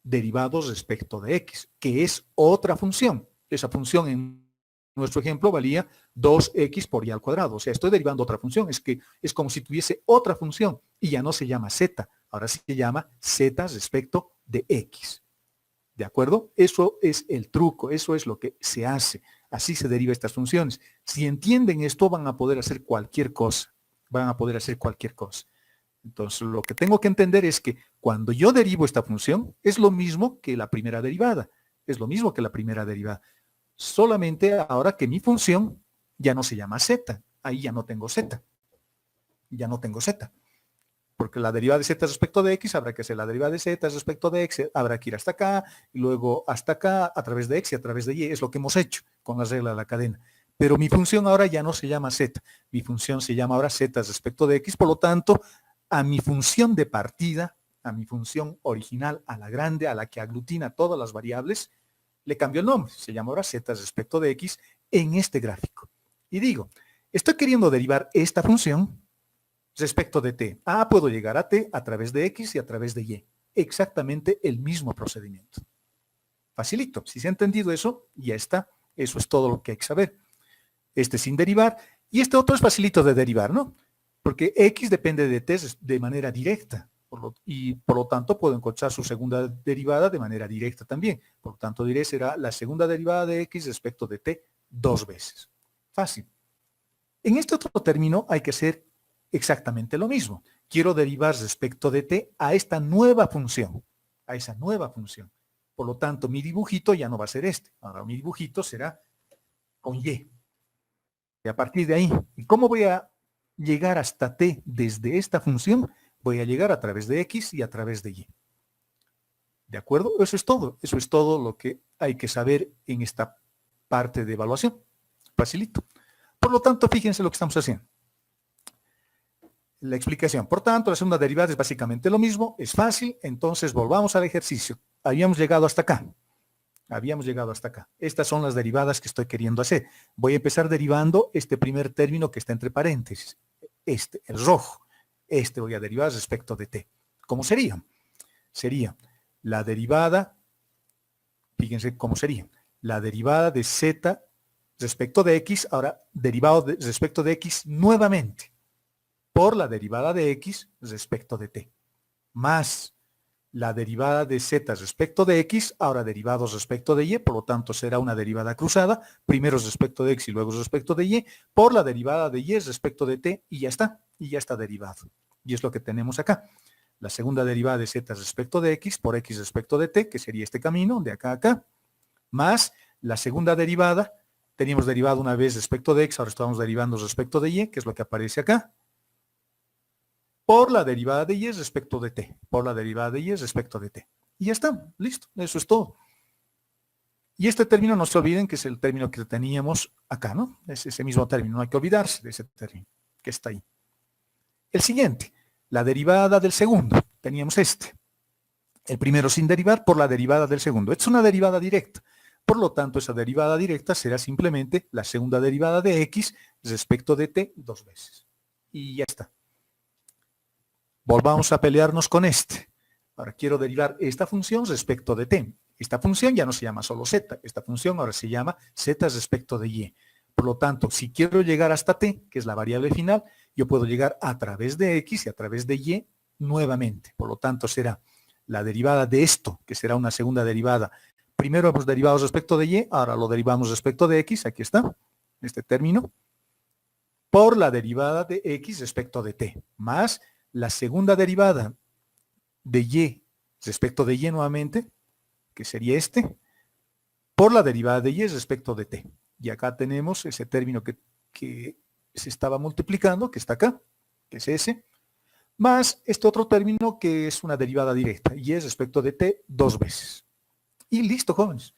derivados respecto de x, que es otra función. Esa función en nuestro ejemplo valía 2x por y al cuadrado. O sea, estoy derivando otra función. Es como si tuviese otra función y ya no se llama z. Ahora sí se llama z respecto de x. ¿De acuerdo? Eso es el truco. Eso es lo que se hace. Así se derivan estas funciones. Si entienden esto, van a poder hacer cualquier cosa. Entonces, lo que tengo que entender es que cuando yo derivo esta función, es lo mismo que la primera derivada. Solamente ahora que mi función ya no se llama z. Ahí ya no tengo z. Porque la derivada de z respecto de x, habrá que hacer la derivada de z respecto de x, habrá que ir hasta acá, y luego hasta acá, a través de x y a través de y. Es lo que hemos hecho con la regla de la cadena. Pero mi función ahora ya no se llama z. Mi función se llama ahora z respecto de x. Por lo tanto, a mi función de partida, a mi función original, a la grande, a la que aglutina todas las variables, le cambio el nombre. Se llama ahora z respecto de x en este gráfico. Y digo, estoy queriendo derivar esta función respecto de t. Puedo llegar a t a través de x y a través de y. Exactamente el mismo procedimiento. Facilito. Si se ha entendido eso, ya está. Eso es todo lo que hay que saber. Este sin derivar. Y este otro es facilito de derivar, ¿no? Porque x depende de t de manera directa. Y por lo tanto puedo encontrar su segunda derivada de manera directa también. Por lo tanto diré será la segunda derivada de x respecto de t 2 veces. Fácil. En este otro término hay que hacer exactamente lo mismo. Quiero derivar respecto de t a esta nueva función. A esa nueva función. Por lo tanto mi dibujito ya no va a ser este. Ahora mi dibujito será con y. Y a partir de ahí, ¿y cómo voy a llegar hasta t desde esta función? Voy a llegar a través de x y a través de y. ¿De acuerdo? Eso es todo. Eso es todo lo que hay que saber en esta parte de evaluación. Facilito. Por lo tanto, fíjense lo que estamos haciendo. La explicación. Por tanto, la segunda derivada es básicamente lo mismo. Es fácil. Entonces, volvamos al ejercicio. Habíamos llegado hasta acá. Estas son las derivadas que estoy queriendo hacer. Voy a empezar derivando este primer término que está entre paréntesis. El rojo. Este voy a derivar respecto de t. ¿Cómo sería? Sería la derivada, fíjense cómo sería, la derivada de z respecto de x, ahora derivado respecto de x nuevamente, por la derivada de x respecto de t, más la derivada de z respecto de x, ahora derivados respecto de y, por lo tanto será una derivada cruzada, primero respecto de x y luego respecto de y, por la derivada de y respecto de t, y ya está derivado. Y es lo que tenemos acá. La segunda derivada de z respecto de x por x respecto de t, que sería este camino, de acá a acá, más la segunda derivada, teníamos derivado una vez respecto de x, ahora estamos derivando respecto de y, que es lo que aparece acá, por la derivada de y respecto de t, por la derivada de y respecto de t. Y ya está, listo, eso es todo. Y este término, no se olviden que es el término que teníamos acá, ¿no? Es ese mismo término, no hay que olvidarse de ese término que está ahí. El siguiente, la derivada del segundo, teníamos este. El primero sin derivar por la derivada del segundo. Esta es una derivada directa. Por lo tanto, esa derivada directa será simplemente la segunda derivada de x respecto de t 2 veces. Y ya está. Volvamos a pelearnos con este. Ahora quiero derivar esta función respecto de t. Esta función ya no se llama solo z. Esta función ahora se llama z respecto de y. Por lo tanto, si quiero llegar hasta t, que es la variable final, yo puedo llegar a través de x y a través de y nuevamente. Por lo tanto, será la derivada de esto, que será una segunda derivada. Primero hemos derivado respecto de y, ahora lo derivamos respecto de x, aquí está, este término, por la derivada de x respecto de t, más la segunda derivada de y respecto de y nuevamente, que sería este, por la derivada de y respecto de t. Y acá tenemos ese término que se estaba multiplicando, que está acá, que es ese, más este otro término que es una derivada directa, y es respecto de t 2 veces. Y listo, jóvenes.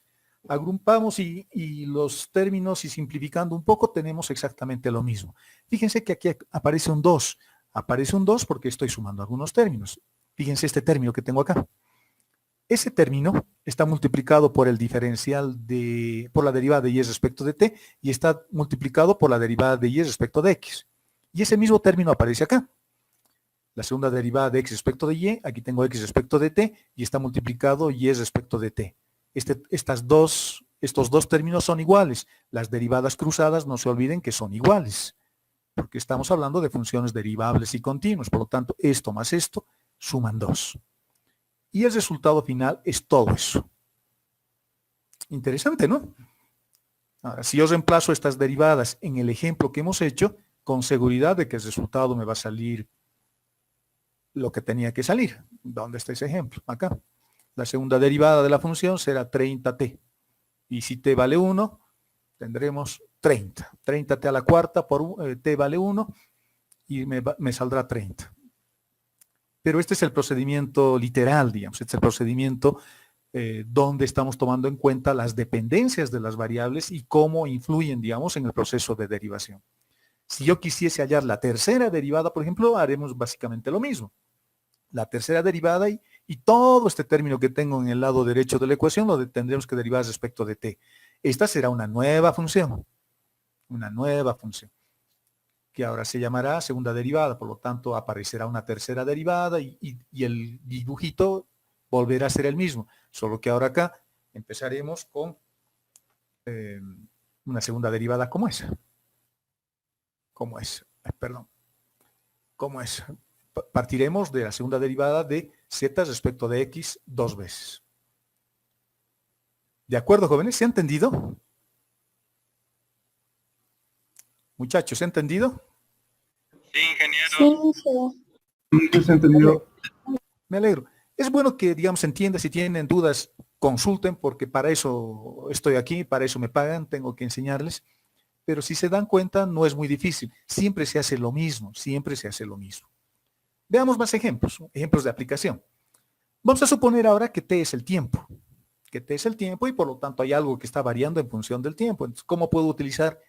Agrupamos y los términos y simplificando un poco tenemos exactamente lo mismo. Fíjense que aquí aparece un 2. Aparece un 2 porque estoy sumando algunos términos. Fíjense este término que tengo acá. Ese término está multiplicado por el diferencial por la derivada de y respecto de t y está multiplicado por la derivada de y respecto de x. Y ese mismo término aparece acá. La segunda derivada de x respecto de y, aquí tengo x respecto de t y está multiplicado y respecto de t. Estos dos términos son iguales. Las derivadas cruzadas no se olviden que son iguales, porque estamos hablando de funciones derivables y continuas. Por lo tanto, esto más esto suman 2. Y el resultado final es todo eso. Interesante, ¿no? Ahora, si yo reemplazo estas derivadas en el ejemplo que hemos hecho, con seguridad de que el resultado me va a salir lo que tenía que salir. ¿Dónde está ese ejemplo? Acá. La segunda derivada de la función será 30t. Y si t vale 1, tendremos 30. 30t a la cuarta por t vale 1 y me saldrá 30. Pero este es el procedimiento literal, digamos. Este es el procedimiento donde estamos tomando en cuenta las dependencias de las variables y cómo influyen, digamos, en el proceso de derivación. Si yo quisiese hallar la tercera derivada, por ejemplo, haremos básicamente lo mismo. La tercera derivada y todo este término que tengo en el lado derecho de la ecuación lo tendremos que derivar respecto de t. Esta será una nueva función. Una nueva función. que ahora se llamará segunda derivada, por lo tanto aparecerá una tercera derivada y el dibujito volverá a ser el mismo, solo que ahora acá empezaremos con una segunda derivada como esa. Como es, perdón, como es. Partiremos de la segunda derivada de z respecto de x 2 veces. ¿De acuerdo, jóvenes? ¿Se ha entendido? Muchachos, ¿se ha entendido? Sí, ingeniero. Sí, se entendió. Me alegro. Es bueno que, digamos, entiendan. Si tienen dudas, consulten, porque para eso estoy aquí, para eso me pagan, tengo que enseñarles. Pero si se dan cuenta, no es muy difícil. Siempre se hace lo mismo, siempre se hace lo mismo. Veamos más ejemplos, ejemplos de aplicación. Vamos a suponer ahora que t es el tiempo. Que t es el tiempo y por lo tanto hay algo que está variando en función del tiempo. Entonces, ¿cómo puedo utilizar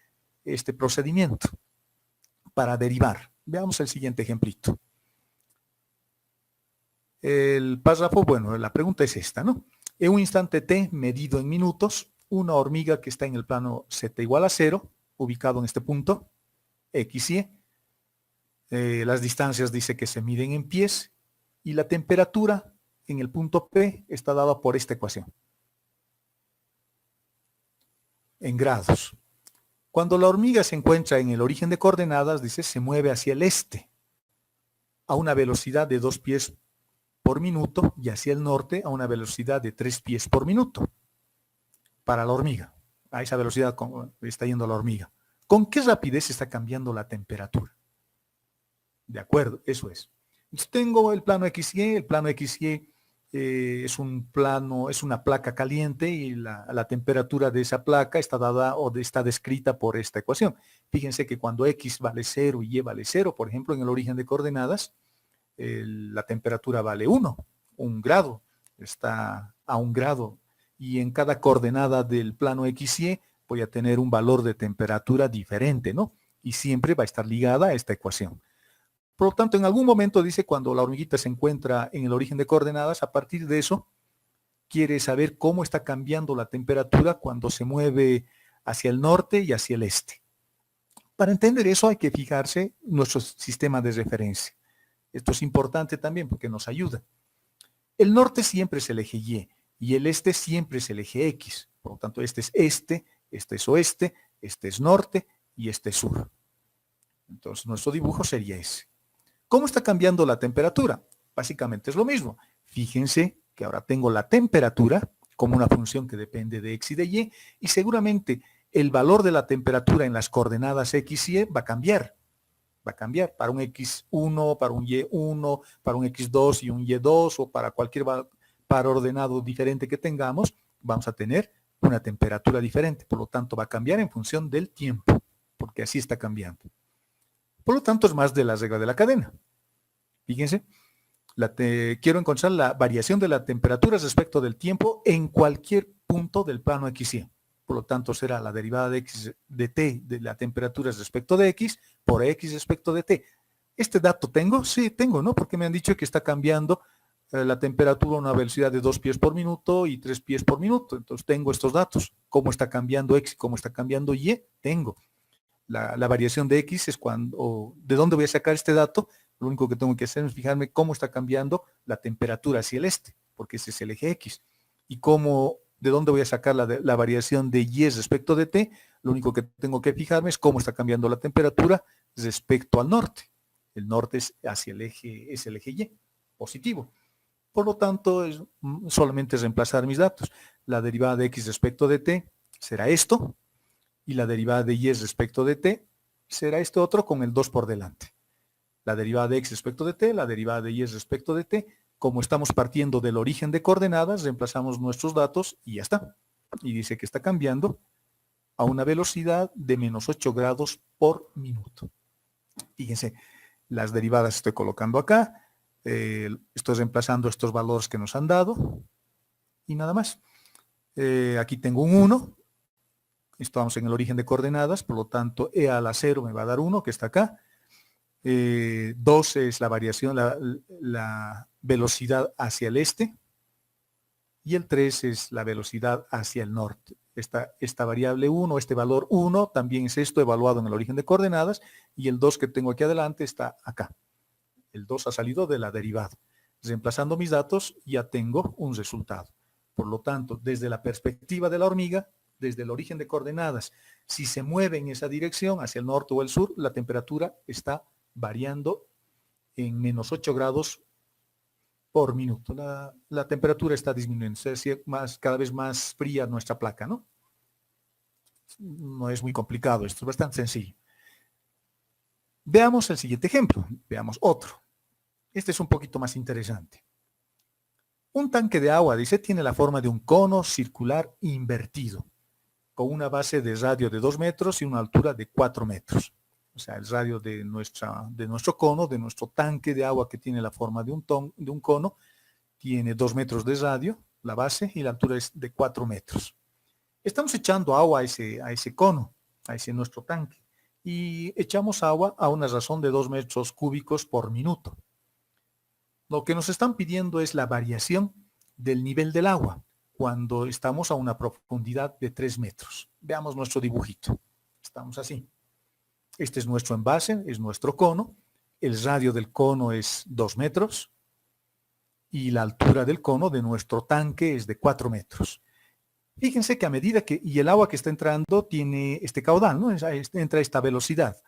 este procedimiento para derivar? Veamos el siguiente ejemplito. El párrafo, bueno, la pregunta es esta, ¿no? En un instante t medido en minutos, una hormiga que está en el plano z igual a 0, ubicado en este punto, x y las distancias dice que se miden en pies y la temperatura en el punto P está dada por esta ecuación. En grados. Cuando la hormiga se encuentra en el origen de coordenadas, dice, se mueve hacia el este a una velocidad de 2 pies por minuto y hacia el norte a una velocidad de 3 pies por minuto. Para la hormiga. A esa velocidad está yendo la hormiga. ¿Con qué rapidez está cambiando la temperatura? De acuerdo, eso es. Entonces tengo el plano XY, el plano XY es una placa caliente y la temperatura de esa placa está dada o está descrita por esta ecuación. Fíjense que cuando X vale 0 y Y vale 0, por ejemplo, en el origen de coordenadas, la temperatura vale 1 grado, está a 1 grado. Y en cada coordenada del plano XY voy a tener un valor de temperatura diferente, ¿no? Y siempre va a estar ligada a esta ecuación. Por lo tanto, en algún momento dice cuando la hormiguita se encuentra en el origen de coordenadas, a partir de eso, quiere saber cómo está cambiando la temperatura cuando se mueve hacia el norte y hacia el este. Para entender eso hay que fijarse en nuestro sistema de referencia. Esto es importante también porque nos ayuda. El norte siempre es el eje y el este siempre es el eje X. Por lo tanto, este es oeste, este es norte y este es sur. Entonces, nuestro dibujo sería ese. ¿Cómo está cambiando la temperatura? Básicamente es lo mismo. Fíjense que ahora tengo la temperatura como una función que depende de X y de y seguramente el valor de la temperatura en las coordenadas X y Y va a cambiar. Va a cambiar para un X1, para un Y1, para un X2 y un Y2 o para cualquier par ordenado diferente que tengamos, vamos a tener una temperatura diferente. Por lo tanto, va a cambiar en función del tiempo, porque así está cambiando. Por lo tanto, es más de la regla de la cadena. Fíjense, quiero encontrar la variación de la temperatura respecto del tiempo en cualquier punto del plano XY. Por lo tanto, será la derivada de x de t de la temperatura respecto de x por x respecto de t. ¿Este dato tengo? Sí, tengo, ¿no? Porque me han dicho que está cambiando la temperatura a una velocidad de 2 pies por minuto y 3 pies por minuto. Entonces, tengo estos datos. ¿Cómo está cambiando x? ¿Cómo está cambiando y? Tengo. La variación de X es cuando, ¿de dónde voy a sacar este dato? Lo único que tengo que hacer es fijarme cómo está cambiando la temperatura hacia el este, porque ese es el eje X. Y de dónde voy a sacar la variación de Y respecto de T, lo único que tengo que fijarme es cómo está cambiando la temperatura respecto al norte. El norte es hacia el eje Y, positivo. Por lo tanto, solamente es reemplazar mis datos. La derivada de X respecto de T será esto, y la derivada de y respecto de t será este otro con el 2 por delante. La derivada de x respecto de t, la derivada de y respecto de t, como estamos partiendo del origen de coordenadas, reemplazamos nuestros datos y ya está. Y dice que está cambiando a una velocidad de menos 8 grados por minuto. Fíjense, las derivadas estoy colocando acá, estoy reemplazando estos valores que nos han dado y nada más. Aquí tengo un 1. Estamos en el origen de coordenadas, por lo tanto, e a la 0 me va a dar 1, que está acá. 2 es la variación, la velocidad hacia el este. Y el 3 es la velocidad hacia el norte, esta variable 1, este valor 1, también es esto evaluado en el origen de coordenadas, y el 2 que tengo aquí adelante está acá. El 2 ha salido de la derivada. Reemplazando mis datos, ya tengo un resultado. Por lo tanto, desde la perspectiva de la hormiga, desde el origen de coordenadas, si se mueve en esa dirección, hacia el norte o el sur, la temperatura está variando en menos 8 grados por minuto. La temperatura está disminuyendo, es decir, cada vez más fría nuestra placa, ¿no? No es muy complicado, esto es bastante sencillo. Veamos el siguiente ejemplo, veamos otro. Este es un poquito más interesante. Un tanque de agua, dice, tiene la forma de un cono circular invertido, con una base de radio de 2 metros y una altura de 4 metros. O sea, el radio de nuestro cono, de nuestro tanque de agua que tiene la forma de un cono, tiene 2 metros de radio, la base, y la altura es de 4 metros. Estamos echando agua a ese cono, a ese nuestro tanque, y echamos agua a una razón de 2 metros cúbicos por minuto. Lo que nos están pidiendo es la variación del nivel del agua cuando estamos a una profundidad de 3 metros. Veamos nuestro dibujito. Estamos así. Este es nuestro envase, es nuestro cono. El radio del cono es 2 metros y la altura del cono de nuestro tanque es de 4 metros. Fíjense que a medida que, y el agua que está entrando tiene este caudal, ¿no? Entra a esta velocidad,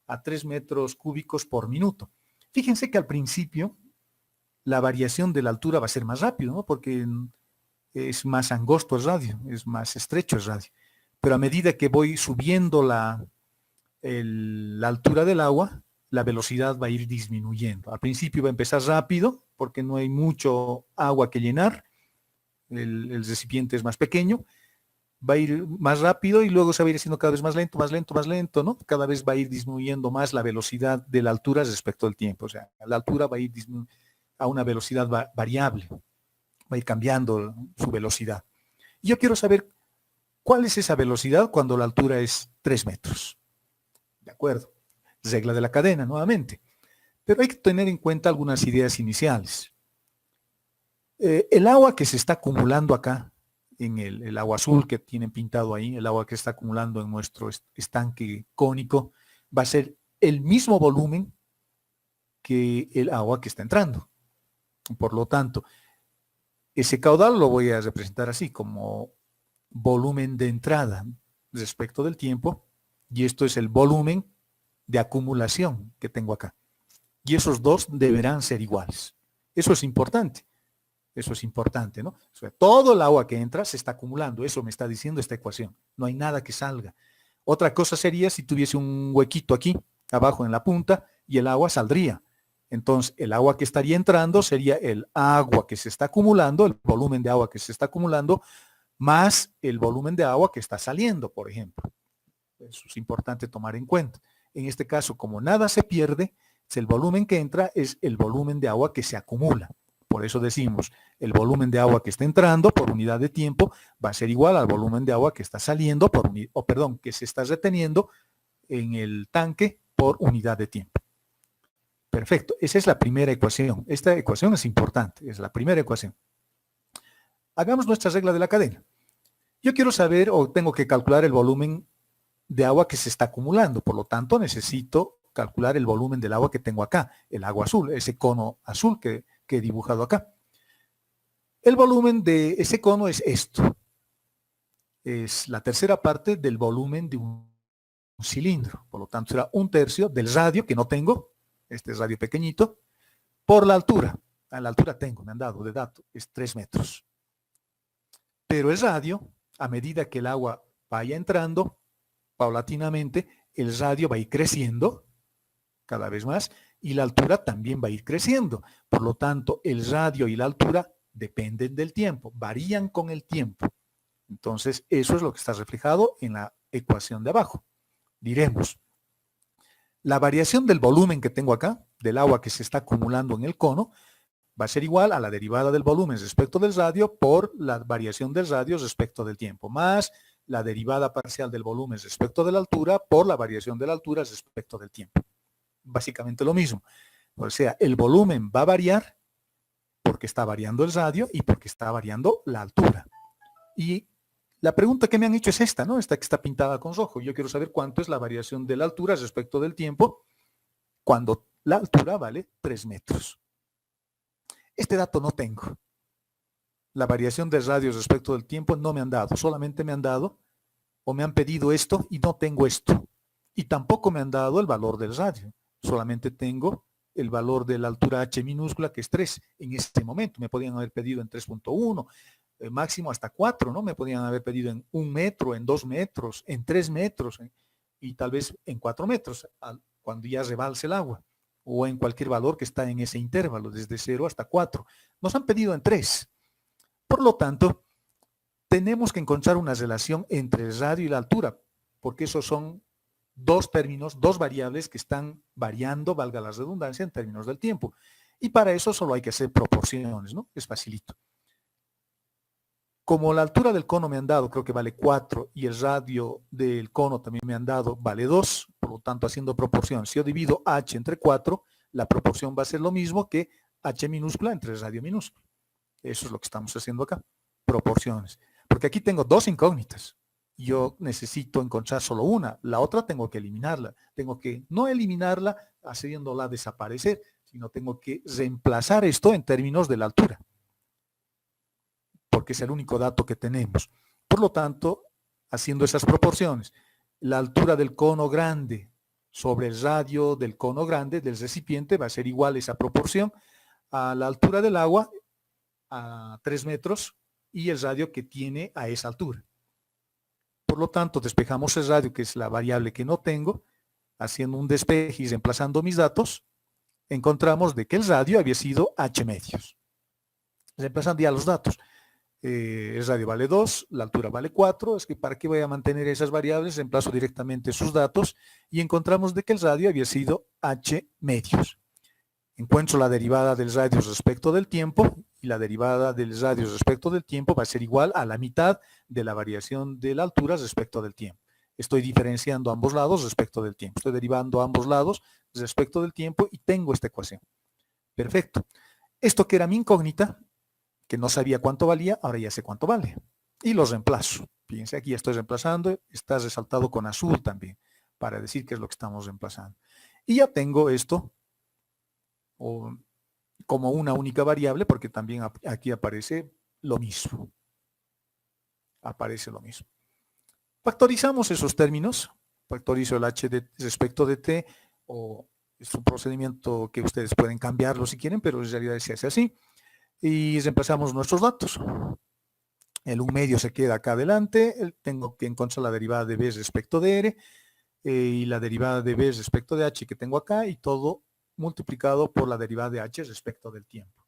a 3 metros cúbicos por minuto. Fíjense que al principio la variación de la altura va a ser más rápido, ¿no? Porque es más angosto el radio, es más estrecho el radio. Pero a medida que voy subiendo la altura del agua, la velocidad va a ir disminuyendo. Al principio va a empezar rápido, porque no hay mucho agua que llenar, el recipiente es más pequeño, va a ir más rápido y luego se va a ir haciendo cada vez más lento, más lento, más lento, ¿no? Cada vez va a ir disminuyendo más la velocidad de la altura respecto al tiempo. O sea, la altura va a ir a una velocidad variable, va a ir cambiando su velocidad. Y yo quiero saber cuál es esa velocidad cuando la altura es 3 metros. ¿De acuerdo? Regla de la cadena, nuevamente. Pero hay que tener en cuenta algunas ideas iniciales. El agua que se está acumulando acá, en el agua azul que tienen pintado ahí, el agua que está acumulando en nuestro estanque cónico, va a ser el mismo volumen que el agua que está entrando. Por lo tanto, ese caudal lo voy a representar así, como volumen de entrada respecto del tiempo, y esto es el volumen de acumulación que tengo acá. Y esos dos deberán ser iguales. Eso es importante. Eso es importante, ¿no? O sea, todo el agua que entra se está acumulando. Eso me está diciendo esta ecuación. No hay nada que salga. Otra cosa sería si tuviese un huequito aquí, abajo en la punta, y el agua saldría. Entonces, el agua que estaría entrando sería el agua que se está acumulando, el volumen de agua que se está acumulando, más el volumen de agua que está saliendo, por ejemplo. Eso es importante tomar en cuenta. En este caso, como nada se pierde, el volumen que entra es el volumen de agua que se acumula. Por eso decimos, el volumen de agua que está entrando por unidad de tiempo va a ser igual al volumen de agua que está saliendo, que se está reteniendo en el tanque por unidad de tiempo. Perfecto, esa es la primera ecuación. Esta ecuación es importante, es la primera ecuación. Hagamos nuestra regla de la cadena. Yo quiero saber o tengo que calcular el volumen de agua que se está acumulando, por lo tanto necesito calcular el volumen del agua que tengo acá, el agua azul, ese cono azul que he dibujado acá. El volumen de ese cono es esto. Es la tercera parte del volumen de un cilindro. Por lo tanto, será 1/3 del radio que no tengo, este radio pequeñito, por la altura. A la altura tengo, me han dado de dato, es 3 metros. Pero el radio, a medida que el agua vaya entrando, paulatinamente, el radio va a ir creciendo cada vez más y la altura también va a ir creciendo. Por lo tanto, el radio y la altura dependen del tiempo, varían con el tiempo. Entonces, eso es lo que está reflejado en la ecuación de abajo. Diremos, la variación del volumen que tengo acá, del agua que se está acumulando en el cono, va a ser igual a la derivada del volumen respecto del radio por la variación del radio respecto del tiempo, más la derivada parcial del volumen respecto de la altura por la variación de la altura respecto del tiempo. Básicamente lo mismo. O sea, el volumen va a variar porque está variando el radio y porque está variando la altura. Y La pregunta que me han hecho es esta, ¿no? Esta que está pintada con rojo. Yo quiero saber cuánto es la variación de la altura respecto del tiempo cuando la altura vale 3 metros. Este dato no tengo. La variación de radio respecto del tiempo no me han dado. Solamente me han dado o me han pedido esto y no tengo esto. Y tampoco me han dado el valor del radio. Solamente tengo el valor de la altura h minúscula, que es 3 en este momento. Me podían haber pedido en 3.1, máximo hasta 4, ¿no? Me podían haber pedido en 1 metro, en 2 metros, en 3 metros, y tal vez en 4 metros, cuando ya rebalse el agua, o en cualquier valor que está en ese intervalo, desde 0 hasta 4. Nos han pedido en 3. Por lo tanto, tenemos que encontrar una relación entre el radio y la altura, porque esos son dos términos, dos variables que están variando, valga la redundancia, en términos del tiempo. Y para eso solo hay que hacer proporciones, ¿no? Es facilito. Como la altura del cono me han dado, creo que vale 4, y el radio del cono también me han dado, vale 2, por lo tanto, haciendo proporción, si yo divido h entre 4, la proporción va a ser lo mismo que h minúscula entre radio minúscula. Eso es lo que estamos haciendo acá, proporciones. Porque aquí tengo dos incógnitas. Yo necesito encontrar solo una, la otra tengo que eliminarla. Tengo que no eliminarla haciéndola desaparecer, sino tengo que reemplazar esto en términos de la altura, porque es el único dato que tenemos. Por lo tanto, haciendo esas proporciones, la altura del cono grande sobre el radio del cono grande del recipiente va a ser igual esa proporción a la altura del agua a 3 metros y el radio que tiene a esa altura. Por lo tanto, despejamos el radio, que es la variable que no tengo, haciendo un despeje y reemplazando mis datos, encontramos de que el radio había sido h medios. Reemplazando ya los datos. El radio vale 2, la altura vale 4, es que ¿para qué voy a mantener esas variables? Reemplazo directamente sus datos y encontramos de que el radio había sido h medios. Encuentro la derivada del radio respecto del tiempo y la derivada del radio respecto del tiempo va a ser igual a la mitad de la variación de la altura respecto del tiempo. Estoy diferenciando ambos lados respecto del tiempo. Estoy derivando ambos lados respecto del tiempo y tengo esta ecuación. Perfecto. Esto que era mi incógnita, que no sabía cuánto valía, ahora ya sé cuánto vale. Y los reemplazo. Fíjense, aquí ya estoy reemplazando, está resaltado con azul también, para decir qué es lo que estamos reemplazando. Y ya tengo esto como una única variable, porque también aquí aparece lo mismo. Aparece lo mismo. Factorizamos esos términos. Factorizo el h respecto de t, o es un procedimiento que ustedes pueden cambiarlo si quieren, pero en realidad se hace así. Y reemplazamos nuestros datos. El 1 medio se queda acá adelante. Tengo que encontrar la derivada de b respecto de r y la derivada de b respecto de h que tengo acá, y todo multiplicado por la derivada de h respecto del tiempo.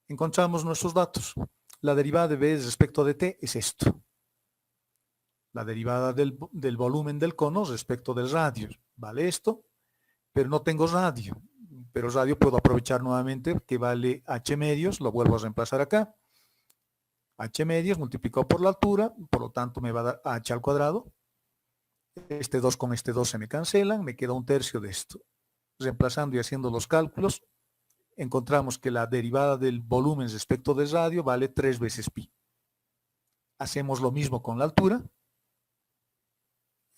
Encontramos nuestros datos. La derivada de b respecto de t es esto. La derivada del volumen del cono respecto del radio vale esto, pero no tengo radio. Pero radio puedo aprovechar nuevamente, que vale h medios, lo vuelvo a reemplazar acá. H medios multiplicado por la altura, por lo tanto me va a dar h al cuadrado. Este 2 con este 2 se me cancelan, me queda 1/3 de esto. Reemplazando y haciendo los cálculos, encontramos que la derivada del volumen respecto del radio vale 3 veces pi. Hacemos lo mismo con la altura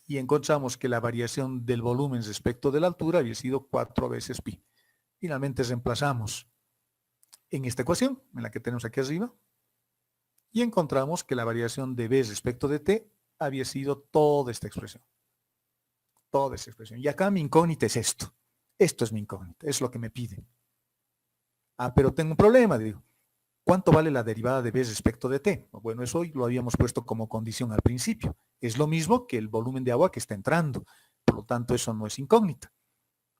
y encontramos que la variación del volumen respecto de la altura había sido 4 veces pi. Finalmente reemplazamos en esta ecuación, en la que tenemos aquí arriba, y encontramos que la variación de b respecto de t había sido toda esta expresión. Toda esta expresión. Y acá mi incógnita es esto. Esto es mi incógnita, es lo que me piden. Ah, pero tengo un problema, digo. ¿Cuánto vale la derivada de b respecto de t? Bueno, eso lo habíamos puesto como condición al principio. Es lo mismo que el volumen de agua que está entrando. Por lo tanto, eso no es incógnita.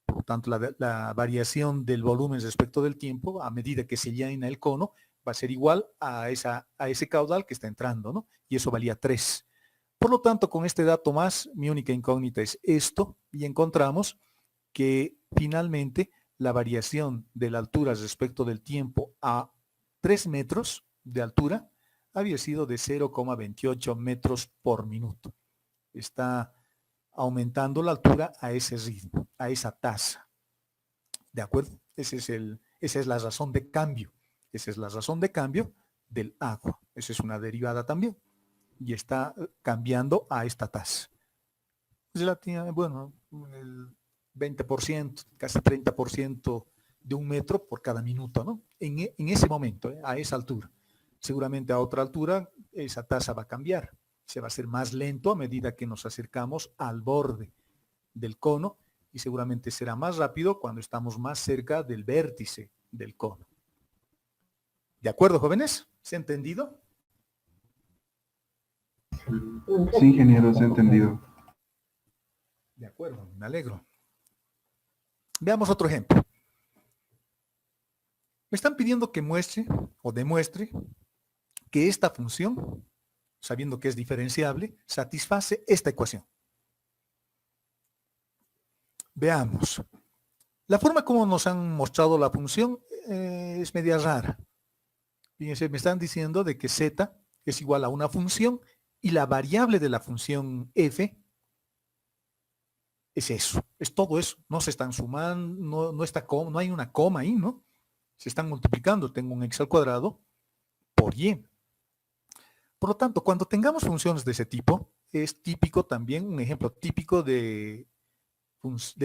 Por lo tanto, la variación del volumen respecto del tiempo, a medida que se llena el cono, va a ser igual a ese caudal que está entrando, ¿no? Y eso valía 3. Por lo tanto, con este dato más, mi única incógnita es esto, y encontramos que finalmente la variación de la altura respecto del tiempo a 3 metros de altura había sido de 0,28 metros por minuto. Está aumentando la altura a ese ritmo, a esa tasa. ¿De acuerdo? Esa es la razón de cambio. Esa es la razón de cambio del agua. Esa es una derivada también. y está cambiando a esta tasa. Bueno, el 20%, casi 30% de 1 metro por cada minuto, ¿no? En ese momento, a esa altura. Seguramente a otra altura esa tasa va a cambiar. Se va a hacer más lento a medida que nos acercamos al borde del cono y seguramente será más rápido cuando estamos más cerca del vértice del cono. ¿De acuerdo, jóvenes? ¿Se ha entendido? Sí, ingeniero, se ha entendido. De acuerdo, me alegro. Veamos otro ejemplo. Me están pidiendo que muestre o demuestre que esta función, sabiendo que es diferenciable, satisface esta ecuación. Veamos. La forma como nos han mostrado la función es media rara. Fíjense, me están diciendo de que z es igual a una función y la variable de la función f es eso, es todo eso. No se están sumando, no hay una coma ahí, ¿no? Se están multiplicando. Tengo un x al cuadrado por y. Por lo tanto, cuando tengamos funciones de ese tipo, es típico también, un ejemplo típico de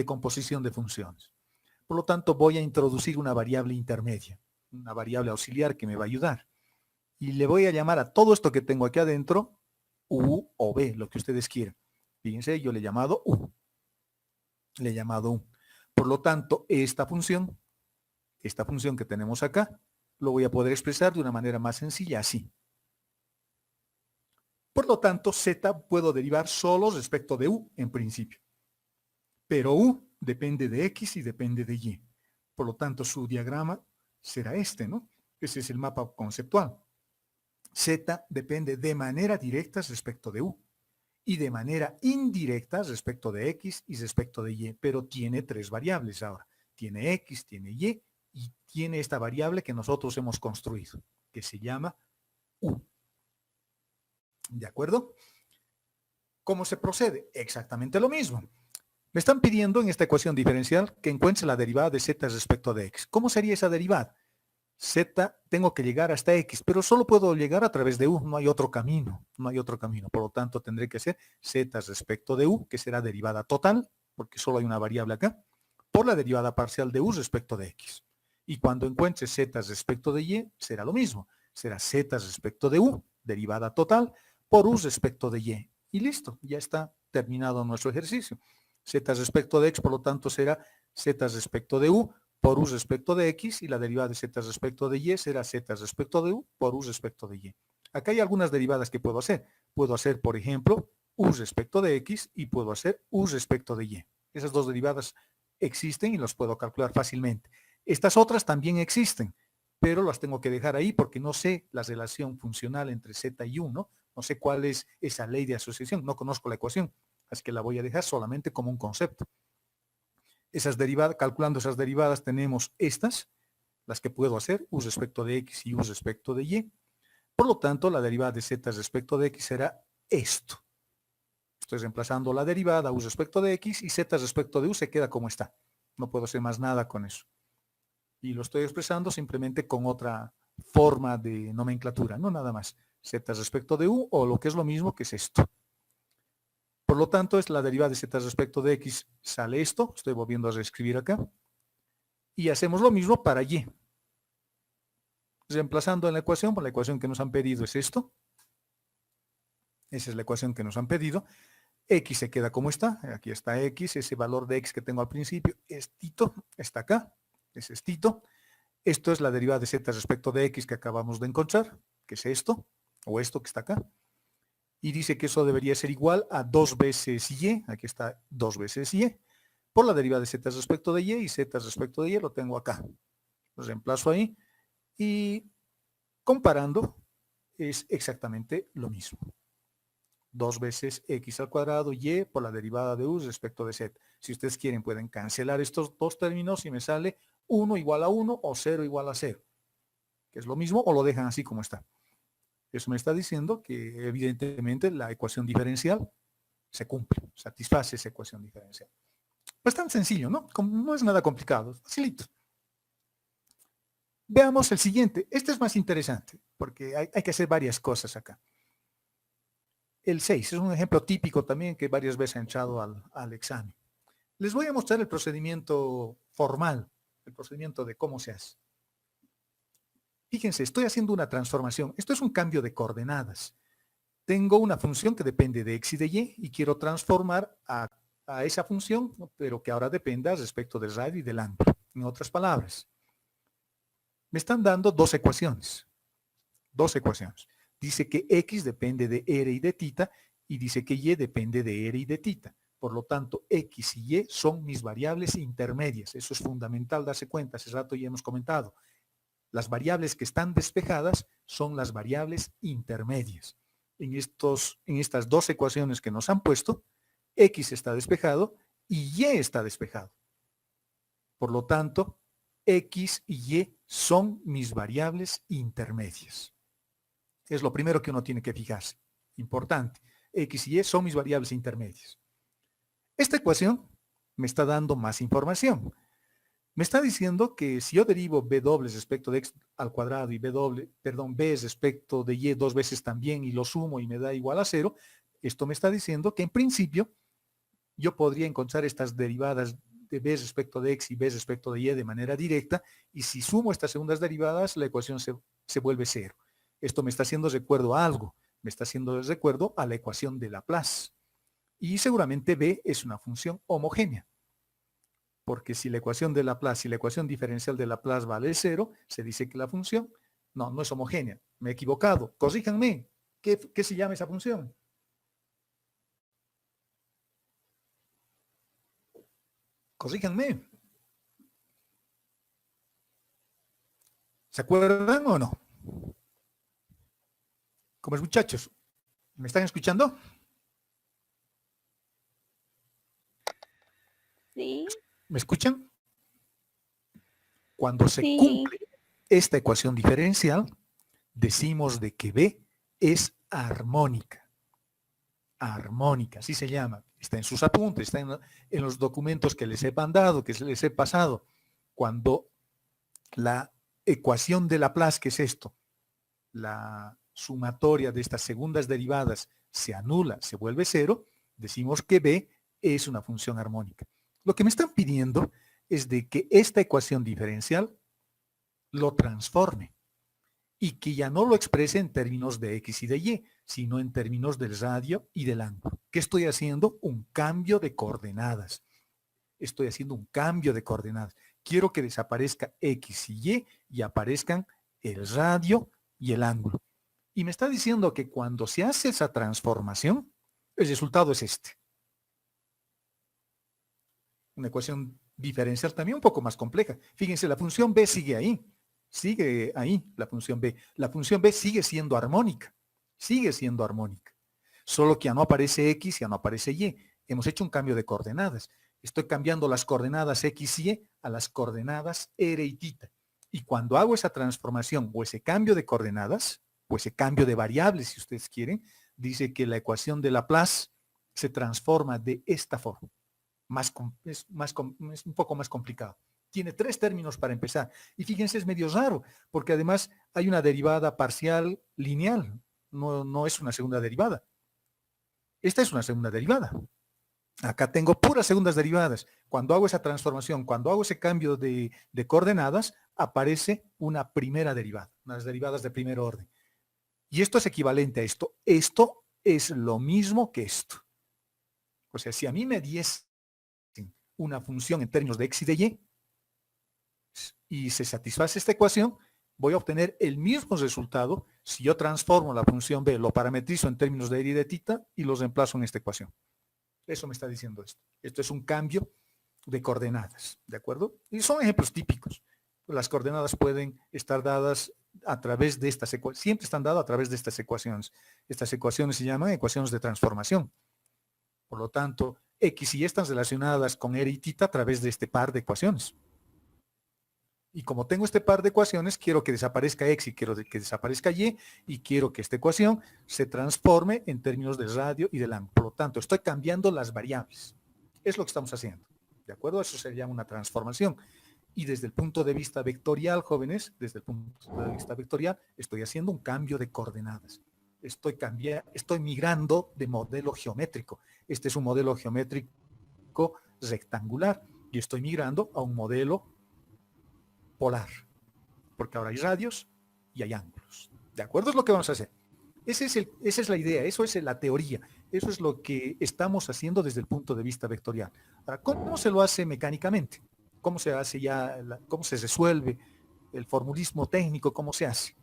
composición de funciones. Por lo tanto, voy a introducir una variable intermedia, una variable auxiliar que me va a ayudar. Y le voy a llamar a todo esto que tengo aquí adentro, u o b, lo que ustedes quieran. Fíjense, yo le he llamado u. Le he llamado u. Por lo tanto, esta función que tenemos acá, lo voy a poder expresar de una manera más sencilla, así. Por lo tanto, z puedo derivar solo respecto de u en principio. Pero u depende de x y depende de y. Por lo tanto, su diagrama será este, ¿no? Ese es el mapa conceptual. Z depende de manera directa respecto de u y de manera indirecta respecto de x y respecto de y, pero tiene 3 variables ahora. Tiene x, tiene y tiene esta variable que nosotros hemos construido, que se llama u. ¿De acuerdo? ¿Cómo se procede? Exactamente lo mismo. Me están pidiendo en esta ecuación diferencial que encuentre la derivada de z respecto de x. ¿Cómo sería esa derivada? Z, tengo que llegar hasta x, pero solo puedo llegar a través de u, no hay otro camino, Por lo tanto, tendré que hacer z respecto de u, que será derivada total, porque solo hay una variable acá, por la derivada parcial de u respecto de x. Y cuando encuentre z respecto de y, será lo mismo. Será z respecto de u, derivada total, por u respecto de y. Y listo, ya está terminado nuestro ejercicio. Z respecto de x, por lo tanto, será z respecto de u por u respecto de x, y la derivada de z respecto de y será z respecto de u por u respecto de y. Acá hay algunas derivadas que puedo hacer. Puedo hacer, por ejemplo, u respecto de x y puedo hacer u respecto de y. Esas dos derivadas existen y las puedo calcular fácilmente. Estas otras también existen, pero las tengo que dejar ahí porque no sé la relación funcional entre z y u, ¿no? No sé cuál es esa ley de asociación, no conozco la ecuación, así que la voy a dejar solamente como un concepto. Esas derivadas, calculando esas derivadas, tenemos estas, las que puedo hacer, u respecto de x y u respecto de y. Por lo tanto, la derivada de z respecto de x será esto. Estoy reemplazando la derivada u respecto de x y z respecto de u se queda como está. No puedo hacer más nada con eso. Y lo estoy expresando simplemente con otra forma de nomenclatura, no nada más. Z respecto de u, o lo que es lo mismo, que es esto. Por lo tanto, es la derivada de z respecto de x, sale esto, estoy volviendo a reescribir acá, y hacemos lo mismo para y. Reemplazando en la ecuación, por la ecuación que nos han pedido es esto. Esa es la ecuación que nos han pedido. X se queda como está, aquí está x, ese valor de x que tengo al principio, estito, está acá, es estito. Esto es la derivada de z respecto de x que acabamos de encontrar, que es esto, o esto que está acá. Y dice que eso debería ser igual a 2 veces y, aquí está 2 veces y, por la derivada de z respecto de y z respecto de y lo tengo acá. Lo reemplazo ahí y comparando es exactamente lo mismo. 2 veces x al cuadrado y por la derivada de u respecto de z. Si ustedes quieren pueden cancelar estos dos términos y me sale 1 igual a 1 o 0 igual a 0. Que es lo mismo, o lo dejan así como está. Eso me está diciendo que evidentemente la ecuación diferencial se cumple, satisface esa ecuación diferencial. Pues tan sencillo, ¿no? No es nada complicado, facilito. Veamos el siguiente. Este es más interesante porque hay que hacer varias cosas acá. El 6 es un ejemplo típico también que varias veces han echado al examen. Les voy a mostrar el procedimiento formal, el procedimiento de cómo se hace. Fíjense, estoy haciendo una transformación. Esto es un cambio de coordenadas. Tengo una función que depende de x y de y quiero transformar a esa función, pero que ahora dependa respecto del radio y del ángulo. En otras palabras, me están dando dos ecuaciones. Dos ecuaciones. Dice que x depende de r y de θ y dice que y depende de r y de θ. Por lo tanto, x y y son mis variables intermedias. Eso es fundamental darse cuenta. Hace rato ya hemos comentado. Las variables que están despejadas son las variables intermedias. En estas dos ecuaciones que nos han puesto, x está despejado y y está despejado. Por lo tanto, x y y son mis variables intermedias. Es lo primero que uno tiene que fijarse. Importante. X y y son mis variables intermedias. Esta ecuación me está dando más información. Me está diciendo que si yo derivo b doble respecto de x al cuadrado y b respecto de y dos veces también y lo sumo y me da igual a 0, esto me está diciendo que en principio yo podría encontrar estas derivadas de b respecto de x y b respecto de y de manera directa, y si sumo estas segundas derivadas, la ecuación se vuelve 0. Esto me está haciendo recuerdo a algo, me está haciendo recuerdo a la ecuación de Laplace. Y seguramente b es una función homogénea. Porque si la ecuación de Laplace y la ecuación diferencial de Laplace vale 0, se dice que la función no es homogénea. Me he equivocado. Corríjanme. ¿Qué se llama esa función? Corríjanme. ¿Se acuerdan o no? ¿Cómo es, muchachos? ¿Me están escuchando? Sí. ¿Me escuchan? Cuando se cumple esta ecuación diferencial, decimos de que B es armónica. Armónica, así se llama. Está en sus apuntes, está en los documentos que les he mandado, que les he pasado. Cuando la ecuación de Laplace, que es esto, la sumatoria de estas segundas derivadas se anula, se vuelve 0, decimos que B es una función armónica. Lo que me están pidiendo es de que esta ecuación diferencial lo transforme y que ya no lo exprese en términos de x y de y, sino en términos del radio y del ángulo. ¿Qué estoy haciendo? Un cambio de coordenadas. Estoy haciendo un cambio de coordenadas. Quiero que desaparezca x y y aparezcan el radio y el ángulo. Y me está diciendo que cuando se hace esa transformación, el resultado es este. Una ecuación diferencial también un poco más compleja. Fíjense, la función b sigue ahí la función b. La función b sigue siendo armónica, solo que ya no aparece x, ya no aparece y. Hemos hecho un cambio de coordenadas. Estoy cambiando las coordenadas x y y a las coordenadas r y θ. Y cuando hago esa transformación o ese cambio de coordenadas, o ese cambio de variables, si ustedes quieren, dice que la ecuación de Laplace se transforma de esta forma. Es un poco más complicado. Tiene 3 términos para empezar. Y fíjense, es medio raro, porque además hay una derivada parcial lineal. No es una segunda derivada. Esta es una segunda derivada. Acá tengo puras segundas derivadas. Cuando hago esa transformación, cuando hago ese cambio de coordenadas, aparece una primera derivada, unas derivadas de primer orden. Y esto es equivalente a esto. Esto es lo mismo que esto. O sea, si a mí me diese una función en términos de x y de y se satisface esta ecuación, voy a obtener el mismo resultado si yo transformo la función b, lo parametrizo en términos de r y de θ y los reemplazo en esta ecuación. Eso me está diciendo esto. Esto es un cambio de coordenadas, ¿de acuerdo? Y son ejemplos típicos. Las coordenadas pueden estar dadas a través de estas ecuaciones, siempre están dadas a través de estas ecuaciones. Estas ecuaciones se llaman ecuaciones de transformación. Por lo tanto, x y y están relacionadas con r y θ a través de este par de ecuaciones. Y como tengo este par de ecuaciones, quiero que desaparezca x y quiero que desaparezca y quiero que esta ecuación se transforme en términos del radio y del ángulo. Por lo tanto, estoy cambiando las variables. Es lo que estamos haciendo. ¿De acuerdo? Eso se llama una transformación. Y desde el punto de vista vectorial, jóvenes, desde el punto de vista vectorial, estoy haciendo un cambio de coordenadas. estoy migrando de modelo geométrico. Este es un modelo geométrico rectangular y estoy migrando a un modelo polar, porque ahora hay radios y hay ángulos. ¿De acuerdo? Es lo que vamos a hacer. Esa es la idea, eso es la teoría, eso es lo que estamos haciendo desde el punto de vista vectorial. Ahora, ¿cómo se lo hace mecánicamente? ¿Cómo se hace cómo se resuelve el formulismo técnico? ¿Cómo se hace?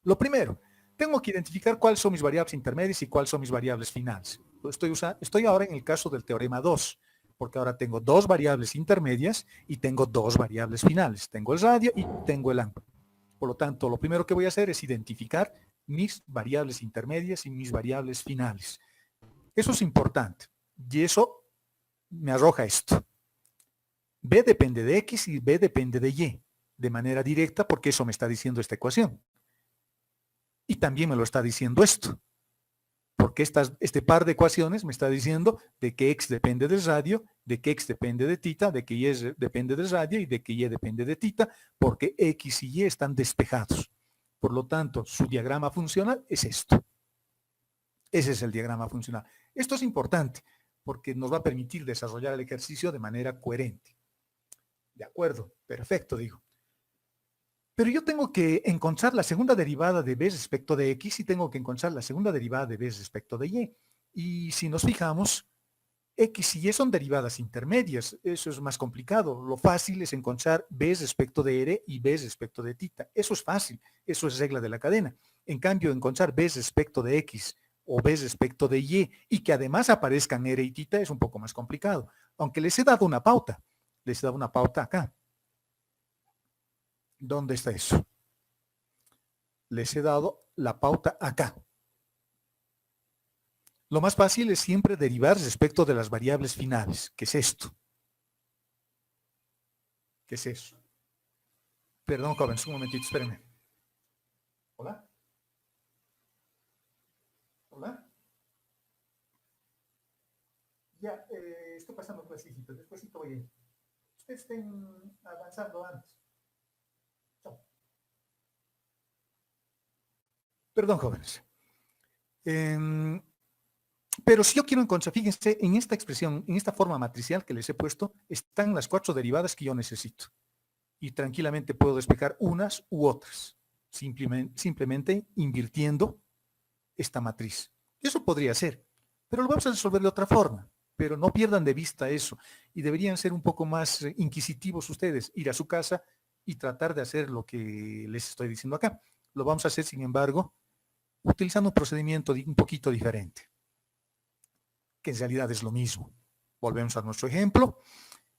Lo primero, tengo que identificar cuáles son mis variables intermedias y cuáles son mis variables finales. Estoy ahora en el caso del teorema 2, porque ahora tengo dos variables intermedias y tengo dos variables finales. Tengo el radio y tengo el ángulo. Por lo tanto, lo primero que voy a hacer es identificar mis variables intermedias y mis variables finales. Eso es importante. Y eso me arroja esto. B depende de X y B depende de Y. De manera directa, porque eso me está diciendo esta ecuación. Y también me lo está diciendo esto. Porque este par de ecuaciones me está diciendo de que X depende del radio, de que X depende de tita, de que Y depende del radio y de que Y depende de tita, porque X y Y están despejados. Por lo tanto, su diagrama funcional es esto. Ese es el diagrama funcional. Esto es importante porque nos va a permitir desarrollar el ejercicio de manera coherente. De acuerdo, perfecto, digo. Pero yo tengo que encontrar la segunda derivada de B respecto de X y tengo que encontrar la segunda derivada de B respecto de Y. Y si nos fijamos, X y Y son derivadas intermedias. Eso es más complicado. Lo fácil es encontrar B respecto de R y B respecto de tita. Eso es fácil. Eso es regla de la cadena. En cambio, encontrar B respecto de X o B respecto de Y que además aparezcan R y tita es un poco más complicado. Aunque les he dado una pauta. Les he dado una pauta acá. ¿Dónde está eso? Les he dado la pauta acá. Lo más fácil es siempre derivar respecto de las variables finales. ¿Qué es esto? ¿Qué es eso? Perdón, jóvenes, un momentito, espérenme. ¿Hola? ¿Hola? Ya, estoy pasando clasicito, después voy a ir. Ustedes estén avanzando antes. Chao. Perdón, jóvenes. Pero si yo quiero encontrar, fíjense, en esta expresión, en esta forma matricial que les he puesto, están las 4 derivadas que yo necesito. Y tranquilamente puedo despejar unas u otras, simplemente invirtiendo esta matriz. Eso podría ser, pero lo vamos a resolver de otra forma. Pero no pierdan de vista eso. Y deberían ser un poco más inquisitivos ustedes, ir a su casa y tratar de hacer lo que les estoy diciendo acá. Lo vamos a hacer, sin embargo, utilizando un procedimiento un poquito diferente, que en realidad es lo mismo. Volvemos a nuestro ejemplo.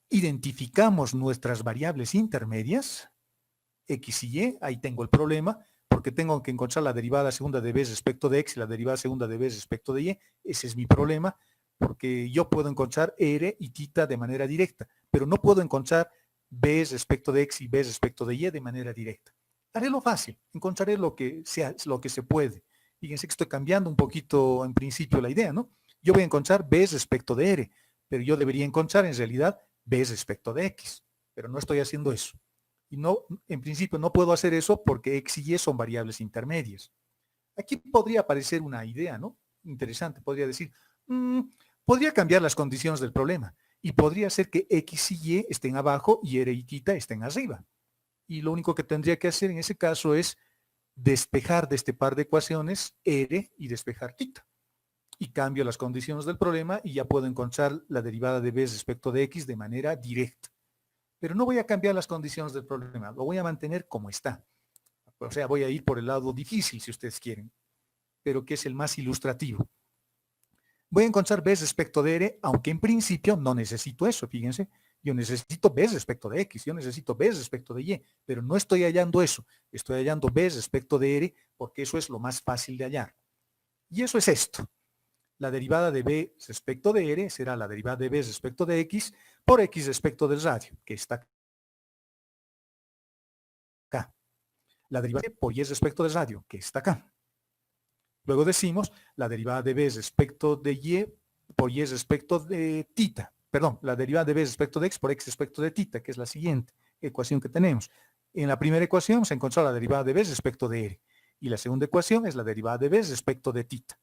Identificamos nuestras variables intermedias, X y Y. Ahí tengo el problema, porque tengo que encontrar la derivada segunda de B respecto de X y la derivada segunda de B respecto de Y. Ese es mi problema, porque yo puedo encontrar R y tita de manera directa, pero no puedo encontrar B respecto de X y B respecto de Y de manera directa. Haré lo fácil, encontraré lo que se puede. Fíjense que estoy cambiando un poquito en principio la idea, ¿no? Yo voy a encontrar B respecto de R, pero yo debería encontrar en realidad B respecto de X, pero no estoy haciendo eso. Y no, en principio no puedo hacer eso porque X y Y son variables intermedias. Aquí podría aparecer una idea, ¿no? Interesante, podría decir, podría cambiar las condiciones del problema y podría ser que X y Y estén abajo y R y tita estén arriba. Y lo único que tendría que hacer en ese caso es despejar de este par de ecuaciones R y despejar tita. Y cambio las condiciones del problema y ya puedo encontrar la derivada de B respecto de X de manera directa. Pero no voy a cambiar las condiciones del problema, lo voy a mantener como está. O sea, voy a ir por el lado difícil, si ustedes quieren, pero que es el más ilustrativo. Voy a encontrar B respecto de R, aunque en principio no necesito eso, fíjense. Yo necesito B respecto de X, yo necesito B respecto de Y, pero no estoy hallando eso. Estoy hallando B respecto de R porque eso es lo más fácil de hallar. Y eso es esto. La derivada de B respecto de R será la derivada de B respecto de X por X respecto del radio, que está acá. La derivada de por Y respecto del radio, que está acá. Luego decimos la derivada de B respecto de Y por Y respecto de tita. Perdón, la derivada de B respecto de X por X respecto de tita, que es la siguiente ecuación que tenemos. En la primera ecuación vamos a encontrar la derivada de B respecto de R. Y la segunda ecuación es la derivada de b respecto de θ.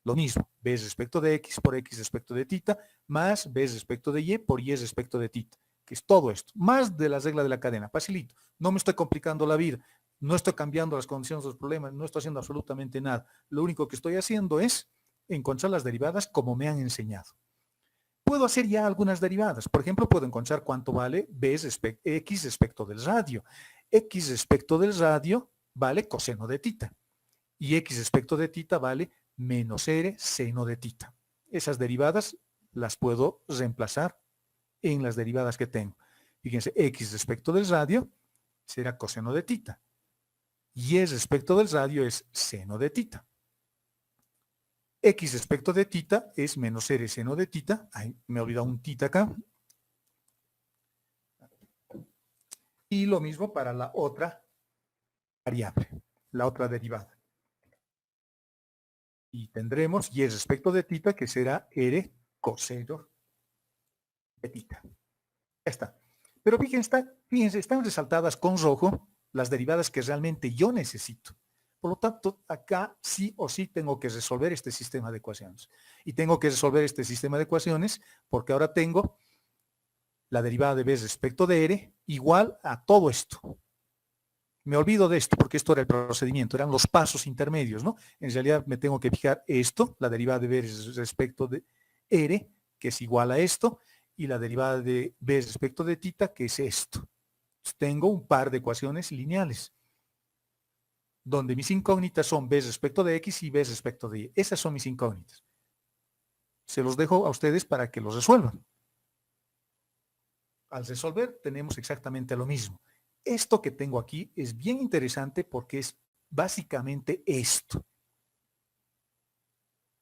Lo mismo, b respecto de x por x respecto de θ, más b respecto de y por y respecto de θ, que es todo esto, más de la regla de la cadena, facilito. No me estoy complicando la vida, no estoy cambiando las condiciones de los problemas, no estoy haciendo absolutamente nada. Lo único que estoy haciendo es encontrar las derivadas como me han enseñado. Puedo hacer ya algunas derivadas. Por ejemplo, puedo encontrar cuánto vale x respecto del radio. X respecto del radio vale coseno de θ. Y x respecto de θ vale menos r seno de θ. Esas derivadas las puedo reemplazar en las derivadas que tengo. Fíjense, x respecto del radio será coseno de θ. Y respecto del radio es seno de θ. X respecto de θ es menos r seno de θ. Ay, me he olvidado un θ acá. Y lo mismo para la otra variable, la otra derivada. Y tendremos y respecto de θ que será r coseno de θ. Ya está. Pero fíjense, están resaltadas con rojo las derivadas que realmente yo necesito. Por lo tanto, acá sí o sí tengo que resolver este sistema de ecuaciones. Y tengo que resolver este sistema de ecuaciones porque ahora tengo la derivada de b respecto de r igual a todo esto. Me olvido de esto porque esto era el procedimiento, eran los pasos intermedios, ¿no? En realidad me tengo que fijar esto, la derivada de b respecto de r, que es igual a esto, y la derivada de b respecto de θ, que es esto. Entonces, tengo un par de ecuaciones lineales, donde mis incógnitas son b respecto de x y b respecto de y. Esas son mis incógnitas. Se los dejo a ustedes para que los resuelvan. Al resolver tenemos exactamente lo mismo. Esto que tengo aquí es bien interesante porque es básicamente esto.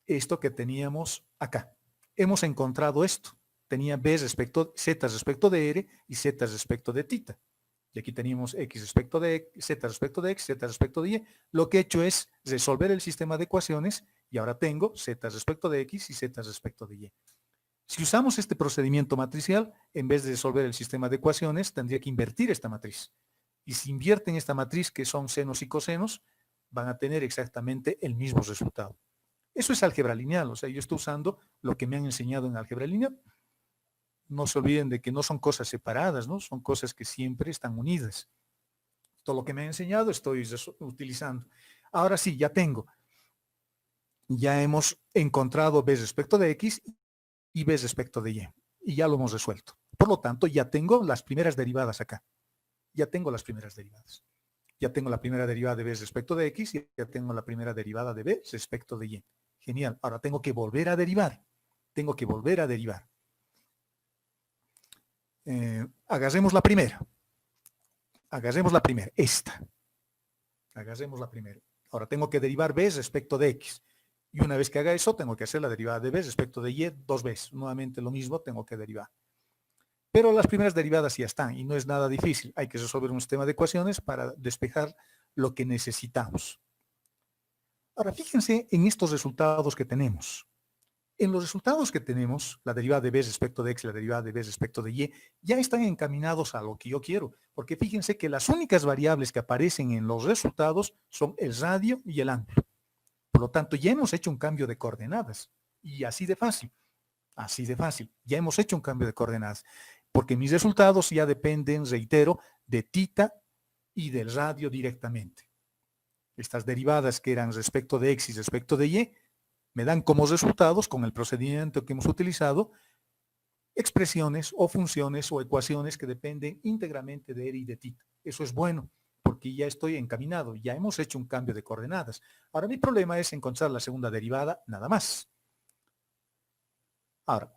Esto que teníamos acá. Hemos encontrado esto. Tenía z respecto de r y z respecto de θ. Y aquí teníamos x respecto de z respecto de x, z respecto de y. Lo que he hecho es resolver el sistema de ecuaciones y ahora tengo z respecto de x y z respecto de y. Si usamos este procedimiento matricial, en vez de resolver el sistema de ecuaciones, tendría que invertir esta matriz. Y si invierten esta matriz, que son senos y cosenos, van a tener exactamente el mismo resultado. Eso es álgebra lineal, o sea, yo estoy usando lo que me han enseñado en álgebra lineal. No se olviden de que no son cosas separadas, ¿no? Son cosas que siempre están unidas. Todo lo que me han enseñado estoy utilizando. Ahora sí, ya tengo. Ya hemos encontrado b respecto de x y b respecto de y. Y ya lo hemos resuelto. Por lo tanto, ya tengo las primeras derivadas acá. Ya tengo las primeras derivadas. Ya tengo la primera derivada de b respecto de x y ya tengo la primera derivada de b respecto de y. Genial. Ahora tengo que volver a derivar. Tengo que volver a derivar. Agarremos la primera. Agarremos la primera. Esta. Agarremos la primera. Ahora tengo que derivar b respecto de x. Y una vez que haga eso, tengo que hacer la derivada de b respecto de y dos veces. Nuevamente lo mismo, tengo que derivar. Pero las primeras derivadas ya están y no es nada difícil. Hay que resolver un sistema de ecuaciones para despejar lo que necesitamos. Ahora, fíjense en estos resultados que tenemos. En los resultados que tenemos, la derivada de b respecto de x y la derivada de b respecto de y, ya están encaminados a lo que yo quiero. Porque fíjense que las únicas variables que aparecen en los resultados son el radio y el ángulo. Por lo tanto, ya hemos hecho un cambio de coordenadas. Y así de fácil. Así de fácil. Ya hemos hecho un cambio de coordenadas. Porque mis resultados ya dependen, reitero, de θ y del radio directamente. Estas derivadas que eran respecto de x y respecto de y, me dan como resultados, con el procedimiento que hemos utilizado, expresiones o funciones o ecuaciones que dependen íntegramente de r y de θ. Eso es bueno, porque ya estoy encaminado, ya hemos hecho un cambio de coordenadas. Ahora mi problema es encontrar la segunda derivada, nada más. Ahora,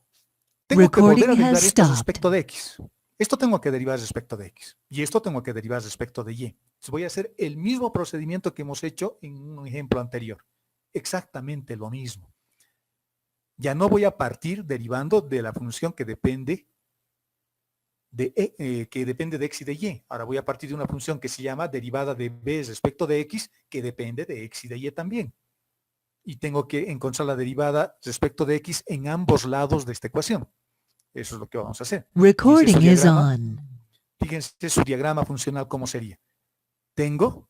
tengo que volver a derivar esto respecto de x. Esto tengo que derivar respecto de x. Y esto tengo que derivar respecto de y. Entonces voy a hacer el mismo procedimiento que hemos hecho en un ejemplo anterior. Exactamente lo mismo. Ya no voy a partir derivando de la función que depende de x y de y. Ahora voy a partir de una función que se llama derivada de b respecto de x, que depende de x y de y también. Y tengo que encontrar la derivada respecto de x en ambos lados de esta ecuación. Eso es lo que vamos a hacer. Recording is on. Fíjense su diagrama funcional cómo sería. Tengo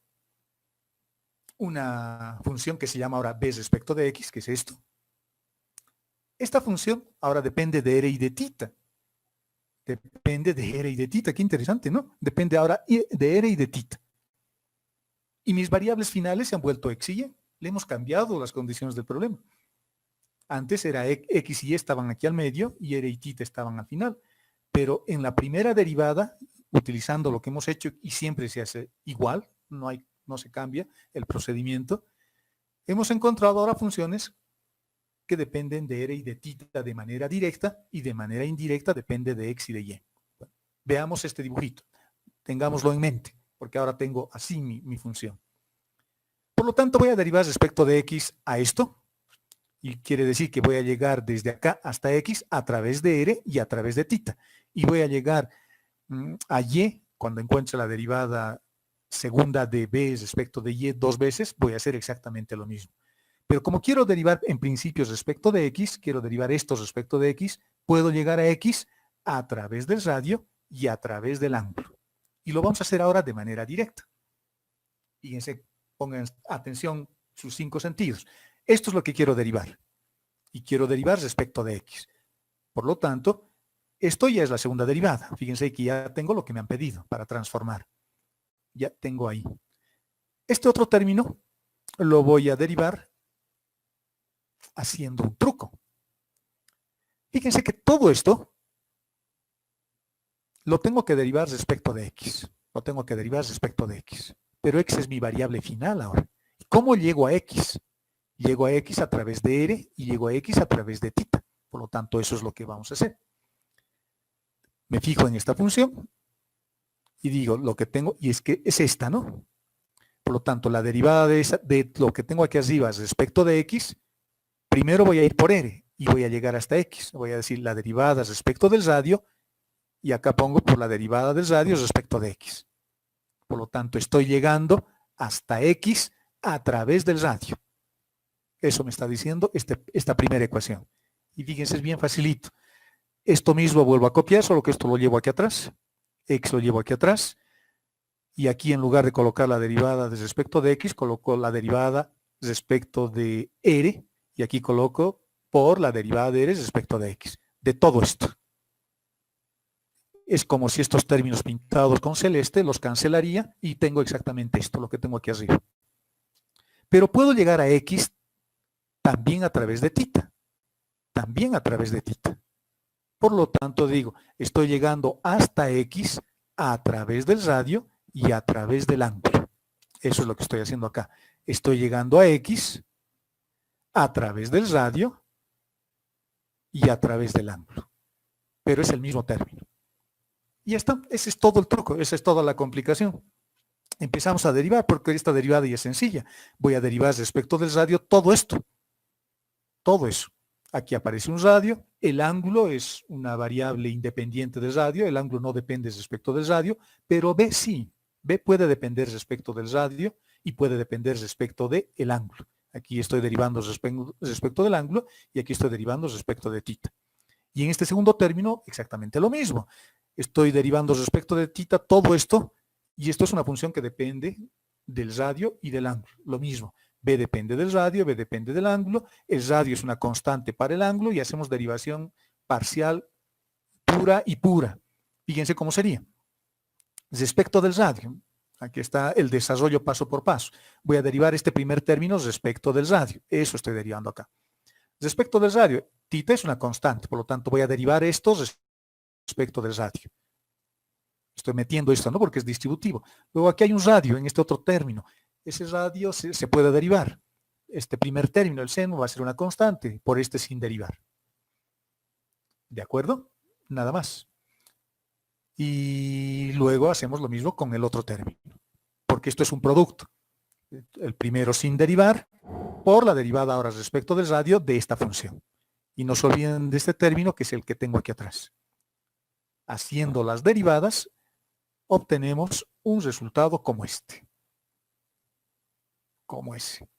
una función que se llama ahora b respecto de x, que es esto. Esta función ahora depende de r y de θ. Depende de r y de θ, qué interesante, ¿no? Depende ahora de r y de θ. Y mis variables finales se han vuelto x y y. Le hemos cambiado las condiciones del problema. Antes era x y y estaban aquí al medio y r y θ estaban al final. Pero en la primera derivada, utilizando lo que hemos hecho y siempre se hace igual, no se cambia el procedimiento, hemos encontrado ahora funciones que dependen de r y de θ de manera directa y de manera indirecta depende de x y de y. Bueno, veamos este dibujito, tengámoslo en mente, porque ahora tengo así mi función. Por lo tanto, voy a derivar respecto de x a esto, y quiere decir que voy a llegar desde acá hasta x a través de r y a través de θ. Y voy a llegar a y, cuando encuentre la derivada segunda de b respecto de y dos veces, voy a hacer exactamente lo mismo. Pero como quiero derivar en principio respecto de x, quiero derivar esto respecto de x, puedo llegar a x a través del radio y a través del ángulo. Y lo vamos a hacer ahora de manera directa. Fíjense, pongan atención sus 5 sentidos. Esto es lo que quiero derivar. Y quiero derivar respecto de x. Por lo tanto, esto ya es la segunda derivada. Fíjense que ya tengo lo que me han pedido para transformar. Ya tengo ahí. Este otro término lo voy a derivar haciendo un truco. Fíjense que todo esto lo tengo que derivar respecto de x. Lo tengo que derivar respecto de x. Pero x es mi variable final ahora. ¿Cómo llego a x? Llego a x a través de r y llego a x a través de θ. Por lo tanto, eso es lo que vamos a hacer. Me fijo en esta función y digo lo que tengo, y es que es esta, ¿no? Por lo tanto, la derivada de lo que tengo aquí arriba respecto de x, primero voy a ir por r y voy a llegar hasta x. Voy a decir la derivada respecto del radio y acá pongo por la derivada del radio respecto de x. Por lo tanto, estoy llegando hasta x a través del radio. Eso me está diciendo esta primera ecuación. Y fíjense, es bien facilito. Esto mismo vuelvo a copiar, solo que esto lo llevo aquí atrás. X lo llevo aquí atrás. Y aquí en lugar de colocar la derivada de respecto de x, coloco la derivada respecto de r. Y aquí coloco por la derivada de r respecto de x. De todo esto. Es como si estos términos pintados con celeste los cancelaría y tengo exactamente esto, lo que tengo aquí arriba. Pero puedo llegar a x también a través de θ. También a través de θ. Por lo tanto digo, estoy llegando hasta x a través del radio y a través del ángulo. Eso es lo que estoy haciendo acá. Estoy llegando a x a través del radio y a través del ángulo. Pero es el mismo término. Y ya está, ese es todo el truco, esa es toda la complicación. Empezamos a derivar porque esta derivada ya es sencilla. Voy a derivar respecto del radio todo esto. Todo eso. Aquí aparece un radio, el ángulo es una variable independiente del radio, el ángulo no depende respecto del radio, pero B sí. B puede depender respecto del radio y puede depender respecto del ángulo. Aquí estoy derivando respecto del ángulo y aquí estoy derivando respecto de θ. Y en este segundo término, exactamente lo mismo. Estoy derivando respecto de θ todo esto, y esto es una función que depende del radio y del ángulo. Lo mismo, B depende del radio, B depende del ángulo, el radio es una constante para el ángulo y hacemos derivación parcial pura y pura. Fíjense cómo sería. Respecto del radio, aquí está el desarrollo paso por paso. Voy a derivar este primer término respecto del radio. Eso estoy derivando acá. Respecto del radio, θ es una constante, por lo tanto voy a derivar esto respecto del radio. Estoy metiendo esto, ¿no? Porque es distributivo. Luego aquí hay un radio en este otro término. Ese radio se puede derivar. Este primer término, el seno, va a ser una constante, por este sin derivar. ¿De acuerdo? Nada más. Y luego hacemos lo mismo con el otro término. Porque esto es un producto. El primero sin derivar, por la derivada ahora respecto del radio de esta función. Y no se olviden de este término que es el que tengo aquí atrás. Haciendo las derivadas, obtenemos un resultado como este. Como ese.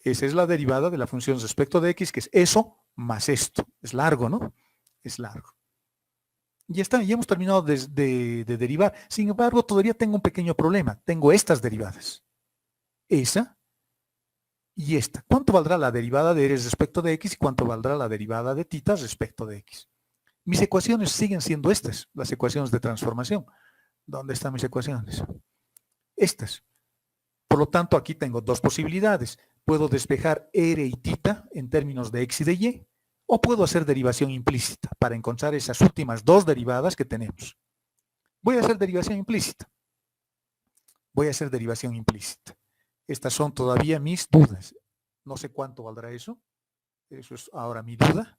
Esa es la derivada de la función respecto de x, que es eso más esto. Es largo, ¿no? Es largo. Ya está, ya hemos terminado de derivar. Sin embargo, todavía tengo un pequeño problema. Tengo estas derivadas. esa y esta. ¿Cuánto valdrá la derivada de r respecto de x y cuánto valdrá la derivada de θ respecto de x? Mis ecuaciones siguen siendo estas, las ecuaciones de transformación. ¿Dónde están mis ecuaciones? Estas. Por lo tanto, aquí tengo dos posibilidades. Puedo despejar r y θ en términos de x y de y, o puedo hacer derivación implícita para encontrar esas últimas dos derivadas que tenemos. Voy a hacer derivación implícita. Voy a hacer derivación implícita. Estas son todavía mis dudas. No sé cuánto valdrá eso. Eso es ahora mi duda.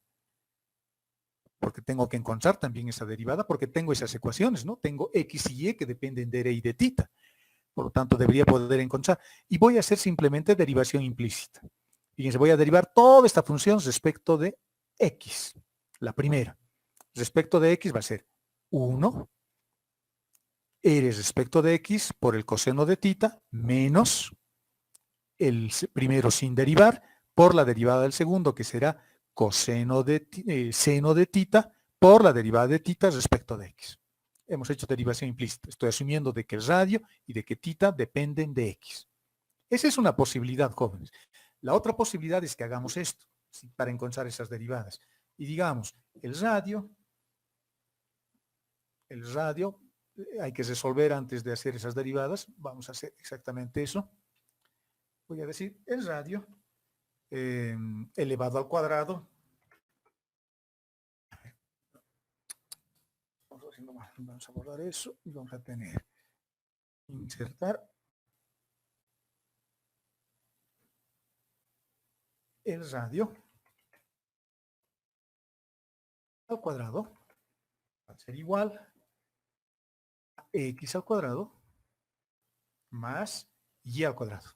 Porque tengo que encontrar también esa derivada, porque tengo esas ecuaciones, ¿no? Tengo x y y que dependen de r y de θ. Por lo tanto, debería poder encontrar. Y voy a hacer simplemente derivación implícita. Fíjense, voy a derivar toda esta función respecto de x. La primera. Respecto de x va a ser 1 r respecto de x por el coseno de θ menos el primero sin derivar por la derivada del segundo, que será seno de θ por la derivada de θ respecto de x. Hemos hecho derivación implícita. Estoy asumiendo de que el radio y de que θ dependen de x. Esa es una posibilidad, jóvenes. La otra posibilidad es que hagamos esto, ¿sí?, para encontrar esas derivadas. Y digamos, el radio hay que resolver antes de hacer esas derivadas. Vamos a hacer exactamente eso. Voy a decir el radio elevado al cuadrado. Vamos a borrar eso y vamos a tener insertar el radio al cuadrado va a ser igual a x al cuadrado más y al cuadrado.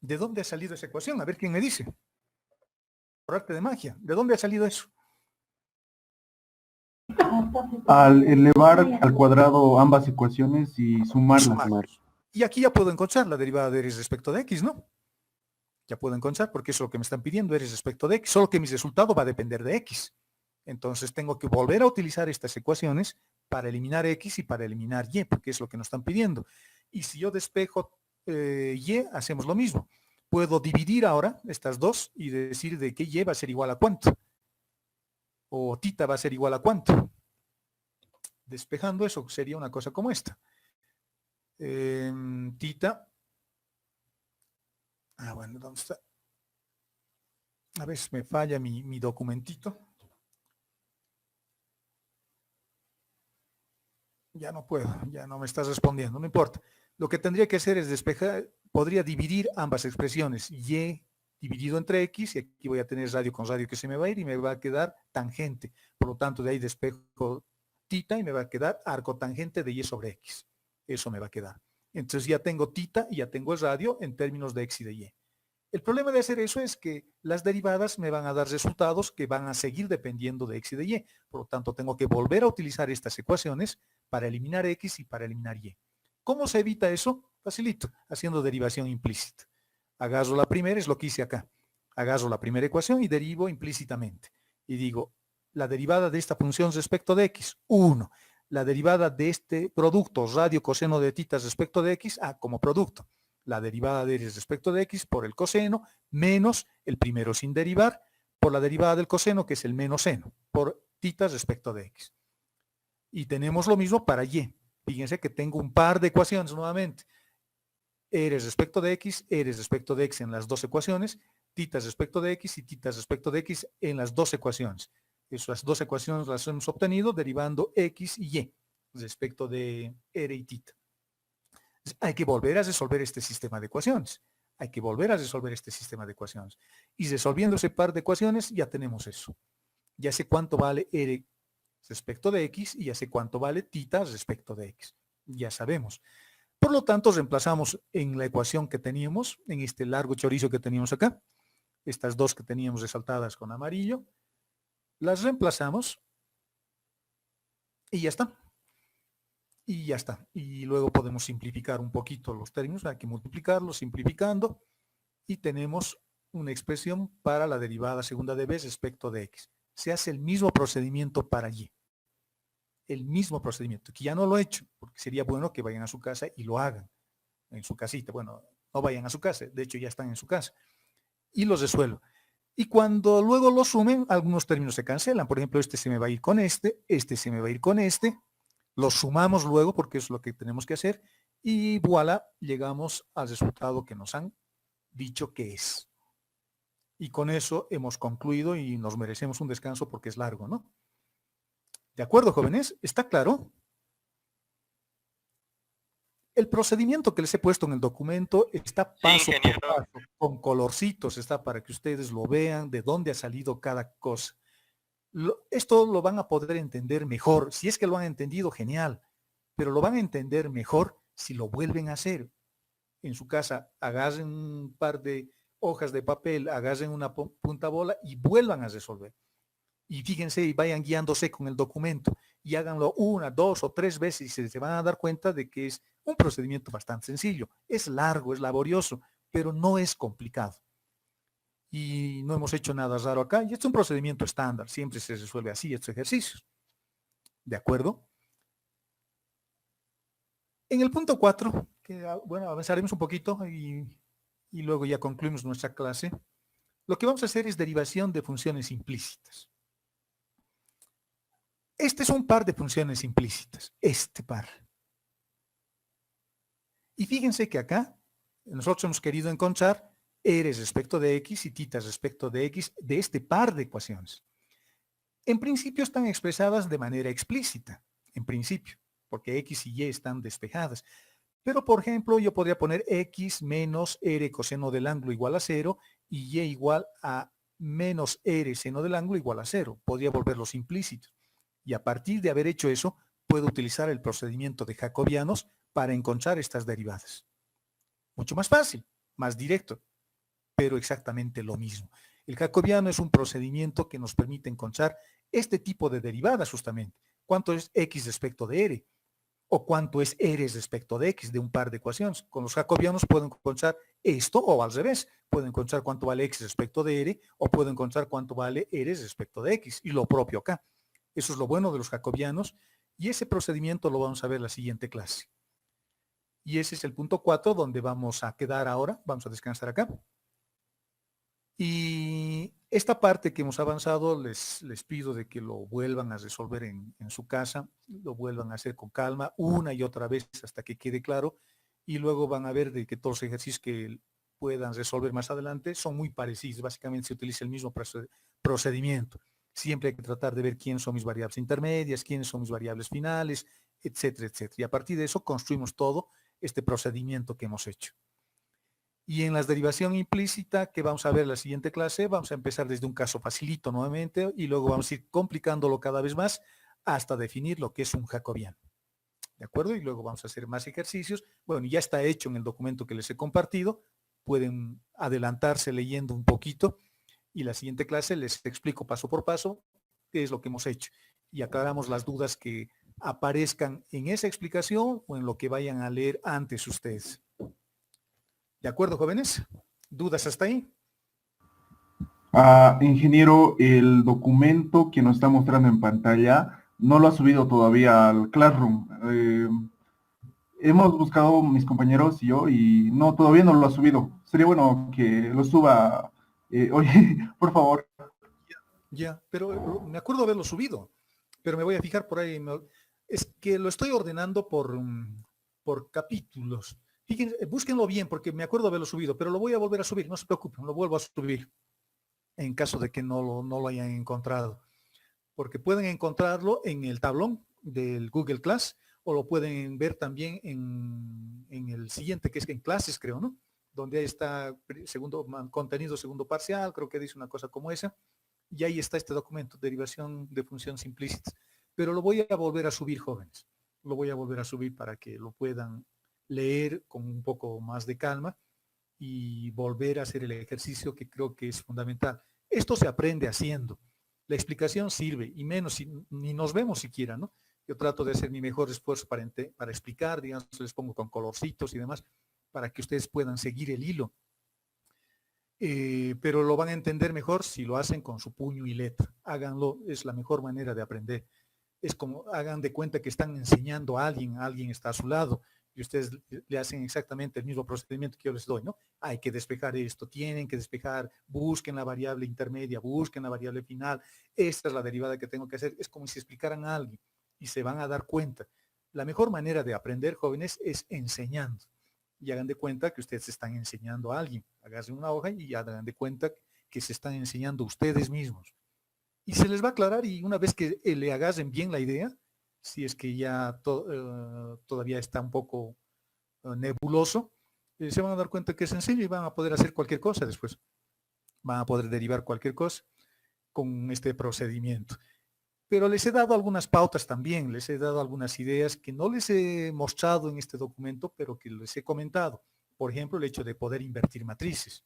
¿De dónde ha salido esa ecuación? A ver quién me dice. Por arte de magia. ¿De dónde ha salido eso? Al elevar al cuadrado ambas ecuaciones y sumarlas. Y aquí ya puedo encontrar la derivada de r respecto de x, ¿no? Ya puedo encontrar porque eso es lo que me están pidiendo, r respecto de x, solo que mi resultado va a depender de x. Entonces tengo que volver a utilizar estas ecuaciones para eliminar x y para eliminar y, porque es lo que nos están pidiendo. Y si yo despejo y, hacemos lo mismo. Puedo dividir ahora estas dos y decir de que y va a ser igual a cuánto. O θ va a ser igual a cuánto. Despejando eso sería una cosa como esta. Θ. Bueno, ¿dónde está? A veces me falla mi documentito. Ya no puedo, ya no me estás respondiendo, no importa. Lo que tendría que hacer es despejar, podría dividir ambas expresiones. Y dividido entre x, y aquí voy a tener radio con radio que se me va a ir y me va a quedar tangente. Por lo tanto, de ahí despejo θ y me va a quedar arco tangente de y sobre x. Eso me va a quedar. Entonces ya tengo θ y ya tengo el radio en términos de x y de y. El problema de hacer eso es que las derivadas me van a dar resultados que van a seguir dependiendo de x y de y. Por lo tanto, tengo que volver a utilizar estas ecuaciones para eliminar x y para eliminar y. ¿Cómo se evita eso? Facilito, haciendo derivación implícita. Agarro la primera, es lo que hice acá. Agarro la primera ecuación y derivo implícitamente. Y digo, la derivada de esta función respecto de x, 1. La derivada de este producto, radio coseno de θ respecto de x, como producto. La derivada de r respecto de x por el coseno, menos el primero sin derivar, por la derivada del coseno, que es el menos seno, por θ respecto de x. Y tenemos lo mismo para y. Fíjense que tengo un par de ecuaciones nuevamente. R respecto de x en las dos ecuaciones, θ respecto de x y θ respecto de x en las dos ecuaciones. Esas dos ecuaciones las hemos obtenido derivando x y y respecto de r y θ. Hay que volver a resolver este sistema de ecuaciones. Y resolviendo ese par de ecuaciones ya tenemos eso. Ya sé cuánto vale r respecto de x y ya sé cuánto vale θ respecto de x. Ya sabemos. Por lo tanto, reemplazamos en la ecuación que teníamos, en este largo chorizo que teníamos acá, estas dos que teníamos resaltadas con amarillo, las reemplazamos y ya está. Y luego podemos simplificar un poquito los términos, hay que multiplicarlos simplificando y tenemos una expresión para la derivada segunda de b respecto de x. Se hace el mismo procedimiento para y. El mismo procedimiento, que ya no lo he hecho, porque sería bueno que vayan a su casa y lo hagan. en su casita. Bueno, no vayan a su casa, de hecho ya están en su casa. Y los resuelvo. Y cuando luego los sumen, algunos términos se cancelan. Por ejemplo, este se me va a ir con este se me va a ir con este. Los sumamos luego porque es lo que tenemos que hacer. Y voilà, llegamos al resultado que nos han dicho que es. Y con eso hemos concluido y nos merecemos un descanso porque es largo, ¿no? ¿De acuerdo, jóvenes? ¿Está claro? El procedimiento que les he puesto en el documento está paso por paso, con colorcitos, está para que ustedes lo vean, de dónde ha salido cada cosa. Esto lo van a poder entender mejor. Si es que lo han entendido, genial. Pero lo van a entender mejor si lo vuelven a hacer. En su casa, agarren un par de hojas de papel, agarren una punta bola y vuelvan a resolver. Y fíjense y vayan guiándose con el documento y háganlo 1, 2 o 3 veces y se van a dar cuenta de que es un procedimiento bastante sencillo. Es largo, es laborioso, pero no es complicado. Y no hemos hecho nada raro acá. Y este es un procedimiento estándar. Siempre se resuelve así estos ejercicios. ¿De acuerdo? En el punto 4, que bueno, avanzaremos un poquito y luego ya concluimos nuestra clase. Lo que vamos a hacer es derivación de funciones implícitas. Este es un par de funciones implícitas. Este par. Y fíjense que acá nosotros hemos querido encontrar R respecto de X y θ respecto de X de este par de ecuaciones. En principio están expresadas de manera explícita, en principio, porque X y Y están despejadas. Pero, por ejemplo, yo podría poner X menos R coseno del ángulo igual a 0 y Y igual a menos R seno del ángulo igual a 0. Podría volverlos implícitos. Y a partir de haber hecho eso, puedo utilizar el procedimiento de jacobianos para encontrar estas derivadas. Mucho más fácil, más directo, pero exactamente lo mismo. El jacobiano es un procedimiento que nos permite encontrar este tipo de derivadas justamente. ¿Cuánto es X respecto de R? ¿O cuánto es R respecto de X de un par de ecuaciones? Con los jacobianos puedo encontrar esto o al revés. Puedo encontrar cuánto vale X respecto de R o puedo encontrar cuánto vale R respecto de X. Y lo propio acá. Eso es lo bueno de los jacobianos y ese procedimiento lo vamos a ver en la siguiente clase. Y ese es el punto 4 donde vamos a quedar ahora. Vamos a descansar acá. Y esta parte que hemos avanzado les pido de que lo vuelvan a resolver en su casa, lo vuelvan a hacer con calma una y otra vez hasta que quede claro y luego van a ver de que todos los ejercicios que puedan resolver más adelante son muy parecidos. Básicamente se utiliza el mismo procedimiento. Siempre hay que tratar de ver quiénes son mis variables intermedias, quiénes son mis variables finales, etcétera, etcétera. Y a partir de eso construimos todo este procedimiento que hemos hecho. Y en la derivación implícita, que vamos a ver en la siguiente clase, vamos a empezar desde un caso facilito nuevamente y luego vamos a ir complicándolo cada vez más hasta definir lo que es un jacobiano. ¿De acuerdo? Y luego vamos a hacer más ejercicios. Bueno, ya está hecho en el documento que les he compartido. Pueden adelantarse leyendo un poquito. Y la siguiente clase les explico paso por paso qué es lo que hemos hecho. Y aclaramos las dudas que aparezcan en esa explicación o en lo que vayan a leer antes ustedes. ¿De acuerdo, jóvenes? ¿Dudas hasta ahí? Ingeniero, el documento que nos está mostrando en pantalla no lo ha subido todavía al Classroom. Hemos buscado mis compañeros y yo y no, todavía no lo ha subido. Sería bueno que lo suba. Oye, por favor. Ya, pero me acuerdo haberlo subido, pero me voy a fijar por ahí. Es que lo estoy ordenando por capítulos. Fíjense, búsquenlo bien porque me acuerdo haberlo subido, pero lo voy a volver a subir, no se preocupen, lo vuelvo a subir en caso de que no lo hayan encontrado. Porque pueden encontrarlo en el tablón del Google Class o lo pueden ver también en el siguiente, que es en clases, creo, ¿no? Donde ahí está contenido segundo parcial, creo que dice una cosa como esa. Y ahí está este documento, derivación de funciones implícitas. Pero lo voy a volver a subir, jóvenes. Lo voy a volver a subir para que lo puedan leer con un poco más de calma y volver a hacer el ejercicio que creo que es fundamental. Esto se aprende haciendo. La explicación sirve, y menos ni nos vemos siquiera, ¿no? Yo trato de hacer mi mejor esfuerzo para explicar, digamos, les pongo con colorcitos y demás, para que ustedes puedan seguir el hilo. Pero lo van a entender mejor si lo hacen con su puño y letra. Háganlo, es la mejor manera de aprender. Es como, hagan de cuenta que están enseñando a alguien está a su lado, y ustedes le hacen exactamente el mismo procedimiento que yo les doy, ¿no? Hay que despejar esto, tienen que despejar, busquen la variable intermedia, busquen la variable final, esta es la derivada que tengo que hacer. Es como si explicaran a alguien y se van a dar cuenta. La mejor manera de aprender, jóvenes, es enseñando. Y hagan de cuenta que ustedes están enseñando a alguien. Háganse una hoja y hagan de cuenta que se están enseñando ustedes mismos. Y se les va a aclarar, y una vez que le agarren bien la idea, si es que ya todavía está un poco nebuloso, se van a dar cuenta que es sencillo y van a poder hacer cualquier cosa después. Van a poder derivar cualquier cosa con este procedimiento. Pero les he dado algunas pautas también, les he dado algunas ideas que no les he mostrado en este documento, pero que les he comentado. Por ejemplo, el hecho de poder invertir matrices.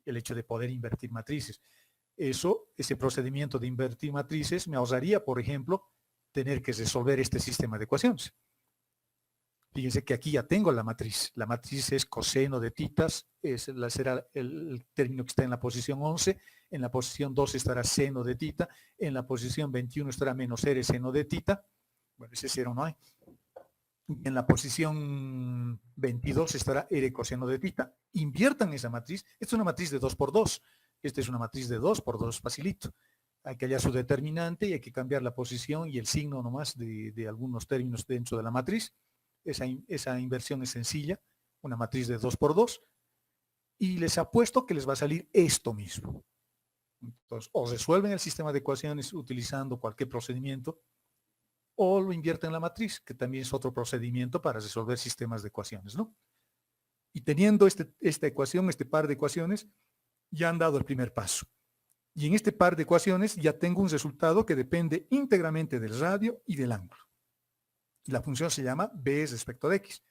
El hecho de poder invertir matrices. Ese procedimiento de invertir matrices me ahorraría, por ejemplo, tener que resolver este sistema de ecuaciones. Fíjense que aquí ya tengo la matriz. La matriz es coseno de titas, será el término que está en la posición 11, en la posición 12 estará seno de tita, en la posición 21 estará menos r seno de tita. Bueno, ese cero no hay. En la posición 22 estará r coseno de tita. Inviertan esa matriz. Esta es una matriz de 2 por 2. Esta es una matriz de 2 por 2, facilito. Hay que hallar su determinante y hay que cambiar la posición y el signo nomás de algunos términos dentro de la matriz. Esa inversión es sencilla, una matriz de 2 por 2, y les apuesto que les va a salir esto mismo. Entonces, o resuelven el sistema de ecuaciones utilizando cualquier procedimiento, o lo invierten en la matriz, que también es otro procedimiento para resolver sistemas de ecuaciones, ¿no? Y teniendo esta ecuación, este par de ecuaciones, ya han dado el primer paso. Y en este par de ecuaciones ya tengo un resultado que depende íntegramente del radio y del ángulo. La función se llama b respecto de x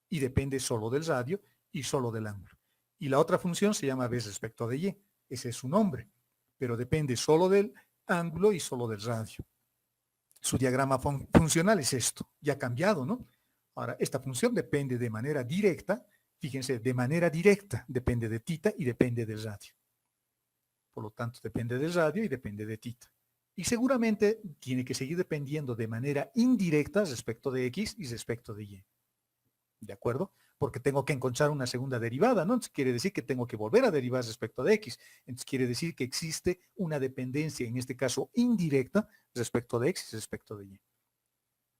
y depende solo del radio y solo del ángulo. Y la otra función se llama b respecto de y. Ese es su nombre, pero depende solo del ángulo y solo del radio. Su diagrama funcional es esto. Ya ha cambiado, ¿no? Ahora, esta función depende de manera directa. Fíjense, de manera directa depende de tita y depende del radio. Por lo tanto, depende del radio y depende de tita. Y seguramente tiene que seguir dependiendo de manera indirecta respecto de x y respecto de y. ¿De acuerdo? Porque tengo que encontrar una segunda derivada, ¿no? Entonces quiere decir que tengo que volver a derivar respecto de x. Entonces quiere decir que existe una dependencia, en este caso indirecta, respecto de x y respecto de y.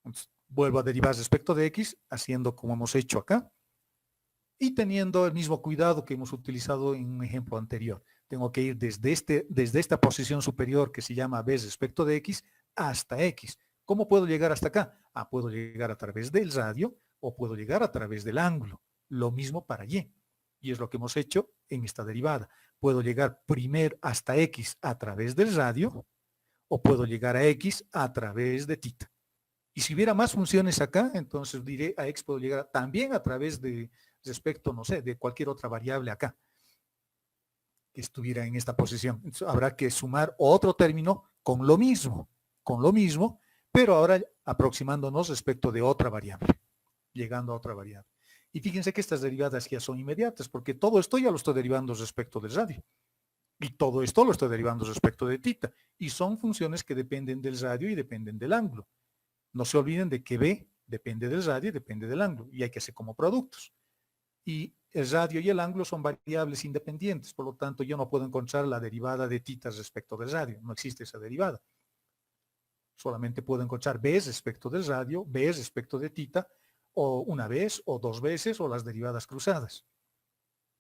Entonces vuelvo a derivar respecto de x, haciendo como hemos hecho acá, y teniendo el mismo cuidado que hemos utilizado en un ejemplo anterior. Tengo que ir desde esta posición superior que se llama b respecto de x hasta x. ¿Cómo puedo llegar hasta acá? Puedo llegar a través del radio o puedo llegar a través del ángulo. Lo mismo para y. Y es lo que hemos hecho en esta derivada. Puedo llegar primero hasta x a través del radio o puedo llegar a x a través de tita. Y si hubiera más funciones acá, entonces diré a x puedo llegar también a través de respecto, no sé, de cualquier otra variable acá que estuviera en esta posición. Entonces, habrá que sumar otro término con lo mismo, pero ahora aproximándonos respecto de otra variable, llegando a otra variable. Y fíjense que estas derivadas ya son inmediatas, porque todo esto ya lo estoy derivando respecto del radio. Y todo esto lo estoy derivando respecto de tita. Y son funciones que dependen del radio y dependen del ángulo. No se olviden de que b depende del radio y depende del ángulo. Y hay que hacer como productos. Y el radio y el ángulo son variables independientes, por lo tanto yo no puedo encontrar la derivada de tita respecto del radio, no existe esa derivada. Solamente puedo encontrar b respecto del radio, b respecto de tita, o una vez, o dos veces, o las derivadas cruzadas.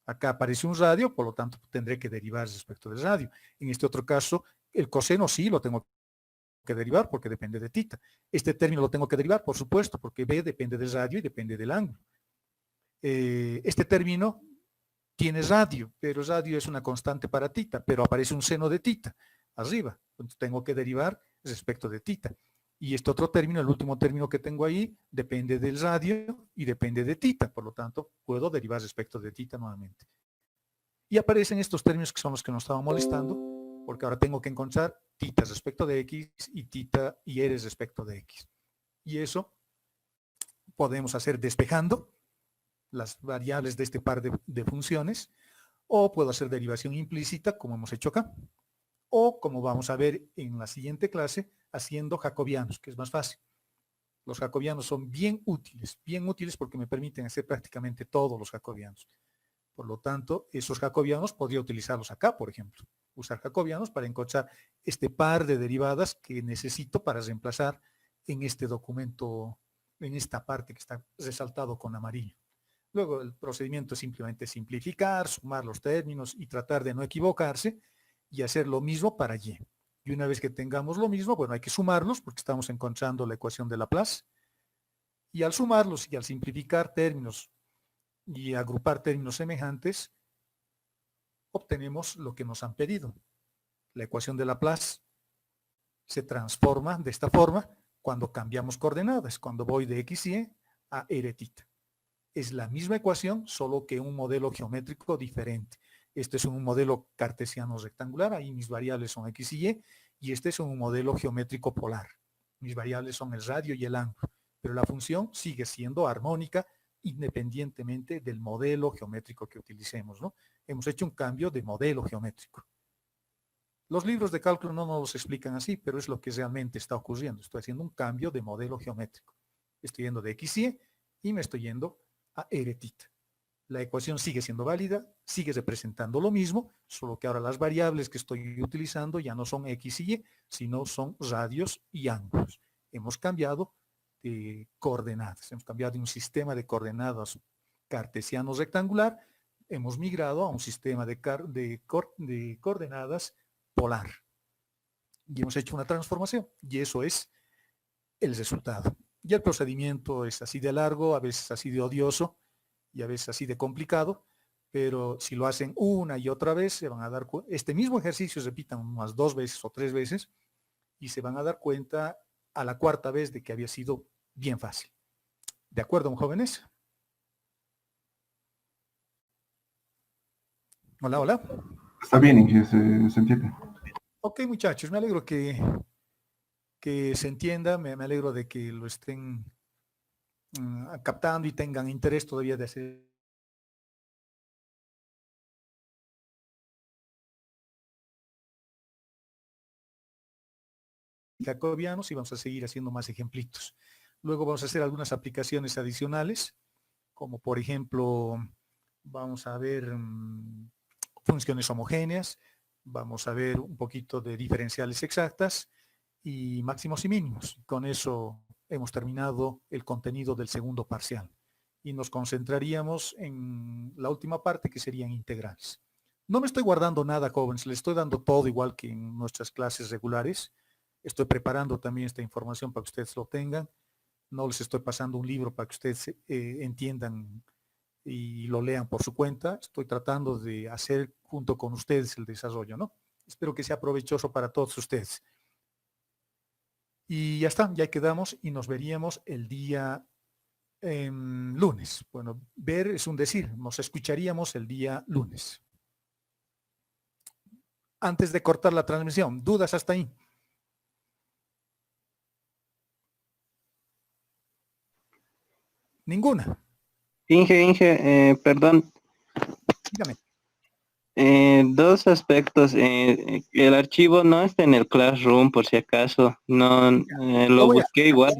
Acá aparece un radio, por lo tanto tendré que derivar respecto del radio. En este otro caso, el coseno sí lo tengo que derivar porque depende de tita. Este término lo tengo que derivar, por supuesto, porque b depende del radio y depende del ángulo. Este término tiene radio, pero radio es una constante para tita, pero aparece un seno de tita arriba, entonces tengo que derivar respecto de tita. Y este otro término, el último término que tengo ahí, depende del radio y depende de tita, por lo tanto puedo derivar respecto de tita nuevamente. Y aparecen estos términos que son los que nos estaban molestando, porque ahora tengo que encontrar tita respecto de x y tita y r respecto de x. Y eso podemos hacer despejando las variables de este par de funciones, o puedo hacer derivación implícita como hemos hecho acá, o como vamos a ver en la siguiente clase, haciendo jacobianos, que es más fácil. Los jacobianos son bien útiles porque me permiten hacer prácticamente todos los jacobianos. Por lo tanto, esos jacobianos podría utilizarlos acá, por ejemplo. Usar jacobianos para encontrar este par de derivadas que necesito para reemplazar en este documento, en esta parte que está resaltado con amarillo. Luego el procedimiento es simplemente simplificar, sumar los términos y tratar de no equivocarse y hacer lo mismo para y. Y una vez que tengamos lo mismo, bueno, hay que sumarlos porque estamos encontrando la ecuación de Laplace. Y al sumarlos y al simplificar términos y agrupar términos semejantes, obtenemos lo que nos han pedido. La ecuación de Laplace se transforma de esta forma cuando cambiamos coordenadas, cuando voy de x y y a r θ. Es la misma ecuación, solo que un modelo geométrico diferente. Este es un modelo cartesiano rectangular, ahí mis variables son x y este es un modelo geométrico polar. Mis variables son el radio y el ángulo, pero la función sigue siendo armónica independientemente del modelo geométrico que utilicemos, ¿no? Hemos hecho un cambio de modelo geométrico. Los libros de cálculo no nos los explican así, pero es lo que realmente está ocurriendo. Estoy haciendo un cambio de modelo geométrico. Estoy yendo de x y me estoy yendo a r θ. La ecuación sigue siendo válida, sigue representando lo mismo, solo que ahora las variables que estoy utilizando ya no son x y, sino son radios y ángulos. Hemos cambiado de coordenadas, hemos cambiado de un sistema de coordenadas cartesiano rectangular, hemos migrado a un sistema de coordenadas polar. Y hemos hecho una transformación, y eso es el resultado. Y el procedimiento es así de largo, a veces así de odioso, y a veces así de complicado, pero si lo hacen una y otra vez, se van a dar cuenta, este mismo ejercicio se repitan unas 2 veces o 3 veces, y se van a dar cuenta a la 4ª vez de que había sido bien fácil. ¿De acuerdo, jóvenes? Hola, hola. Está bien, Inge, se entiende. Ok, muchachos, me alegro que se entienda, me alegro de que lo estén captando y tengan interés todavía de hacer jacobianos y vamos a seguir haciendo más ejemplitos. Luego vamos a hacer algunas aplicaciones adicionales, como por ejemplo, vamos a ver funciones homogéneas, vamos a ver un poquito de diferenciales exactas y máximos y mínimos. Con eso hemos terminado el contenido del segundo parcial y nos concentraríamos en la última parte, que serían integrales. No me estoy guardando nada, jóvenes, les estoy dando todo igual que en nuestras clases regulares. Estoy preparando también esta información para que ustedes lo tengan. No les estoy pasando un libro para que ustedes entiendan y lo lean por su cuenta. Estoy tratando de hacer junto con ustedes el desarrollo, ¿no? Espero que sea provechoso para todos ustedes. Y ya está, ya quedamos y nos veríamos el día lunes. Bueno, ver es un decir, nos escucharíamos el día lunes. Antes de cortar la transmisión, ¿dudas hasta ahí? Ninguna. Inge, perdón. Dígame. 2 aspectos. El archivo no está en el Classroom, por si acaso. No, lo busqué igual.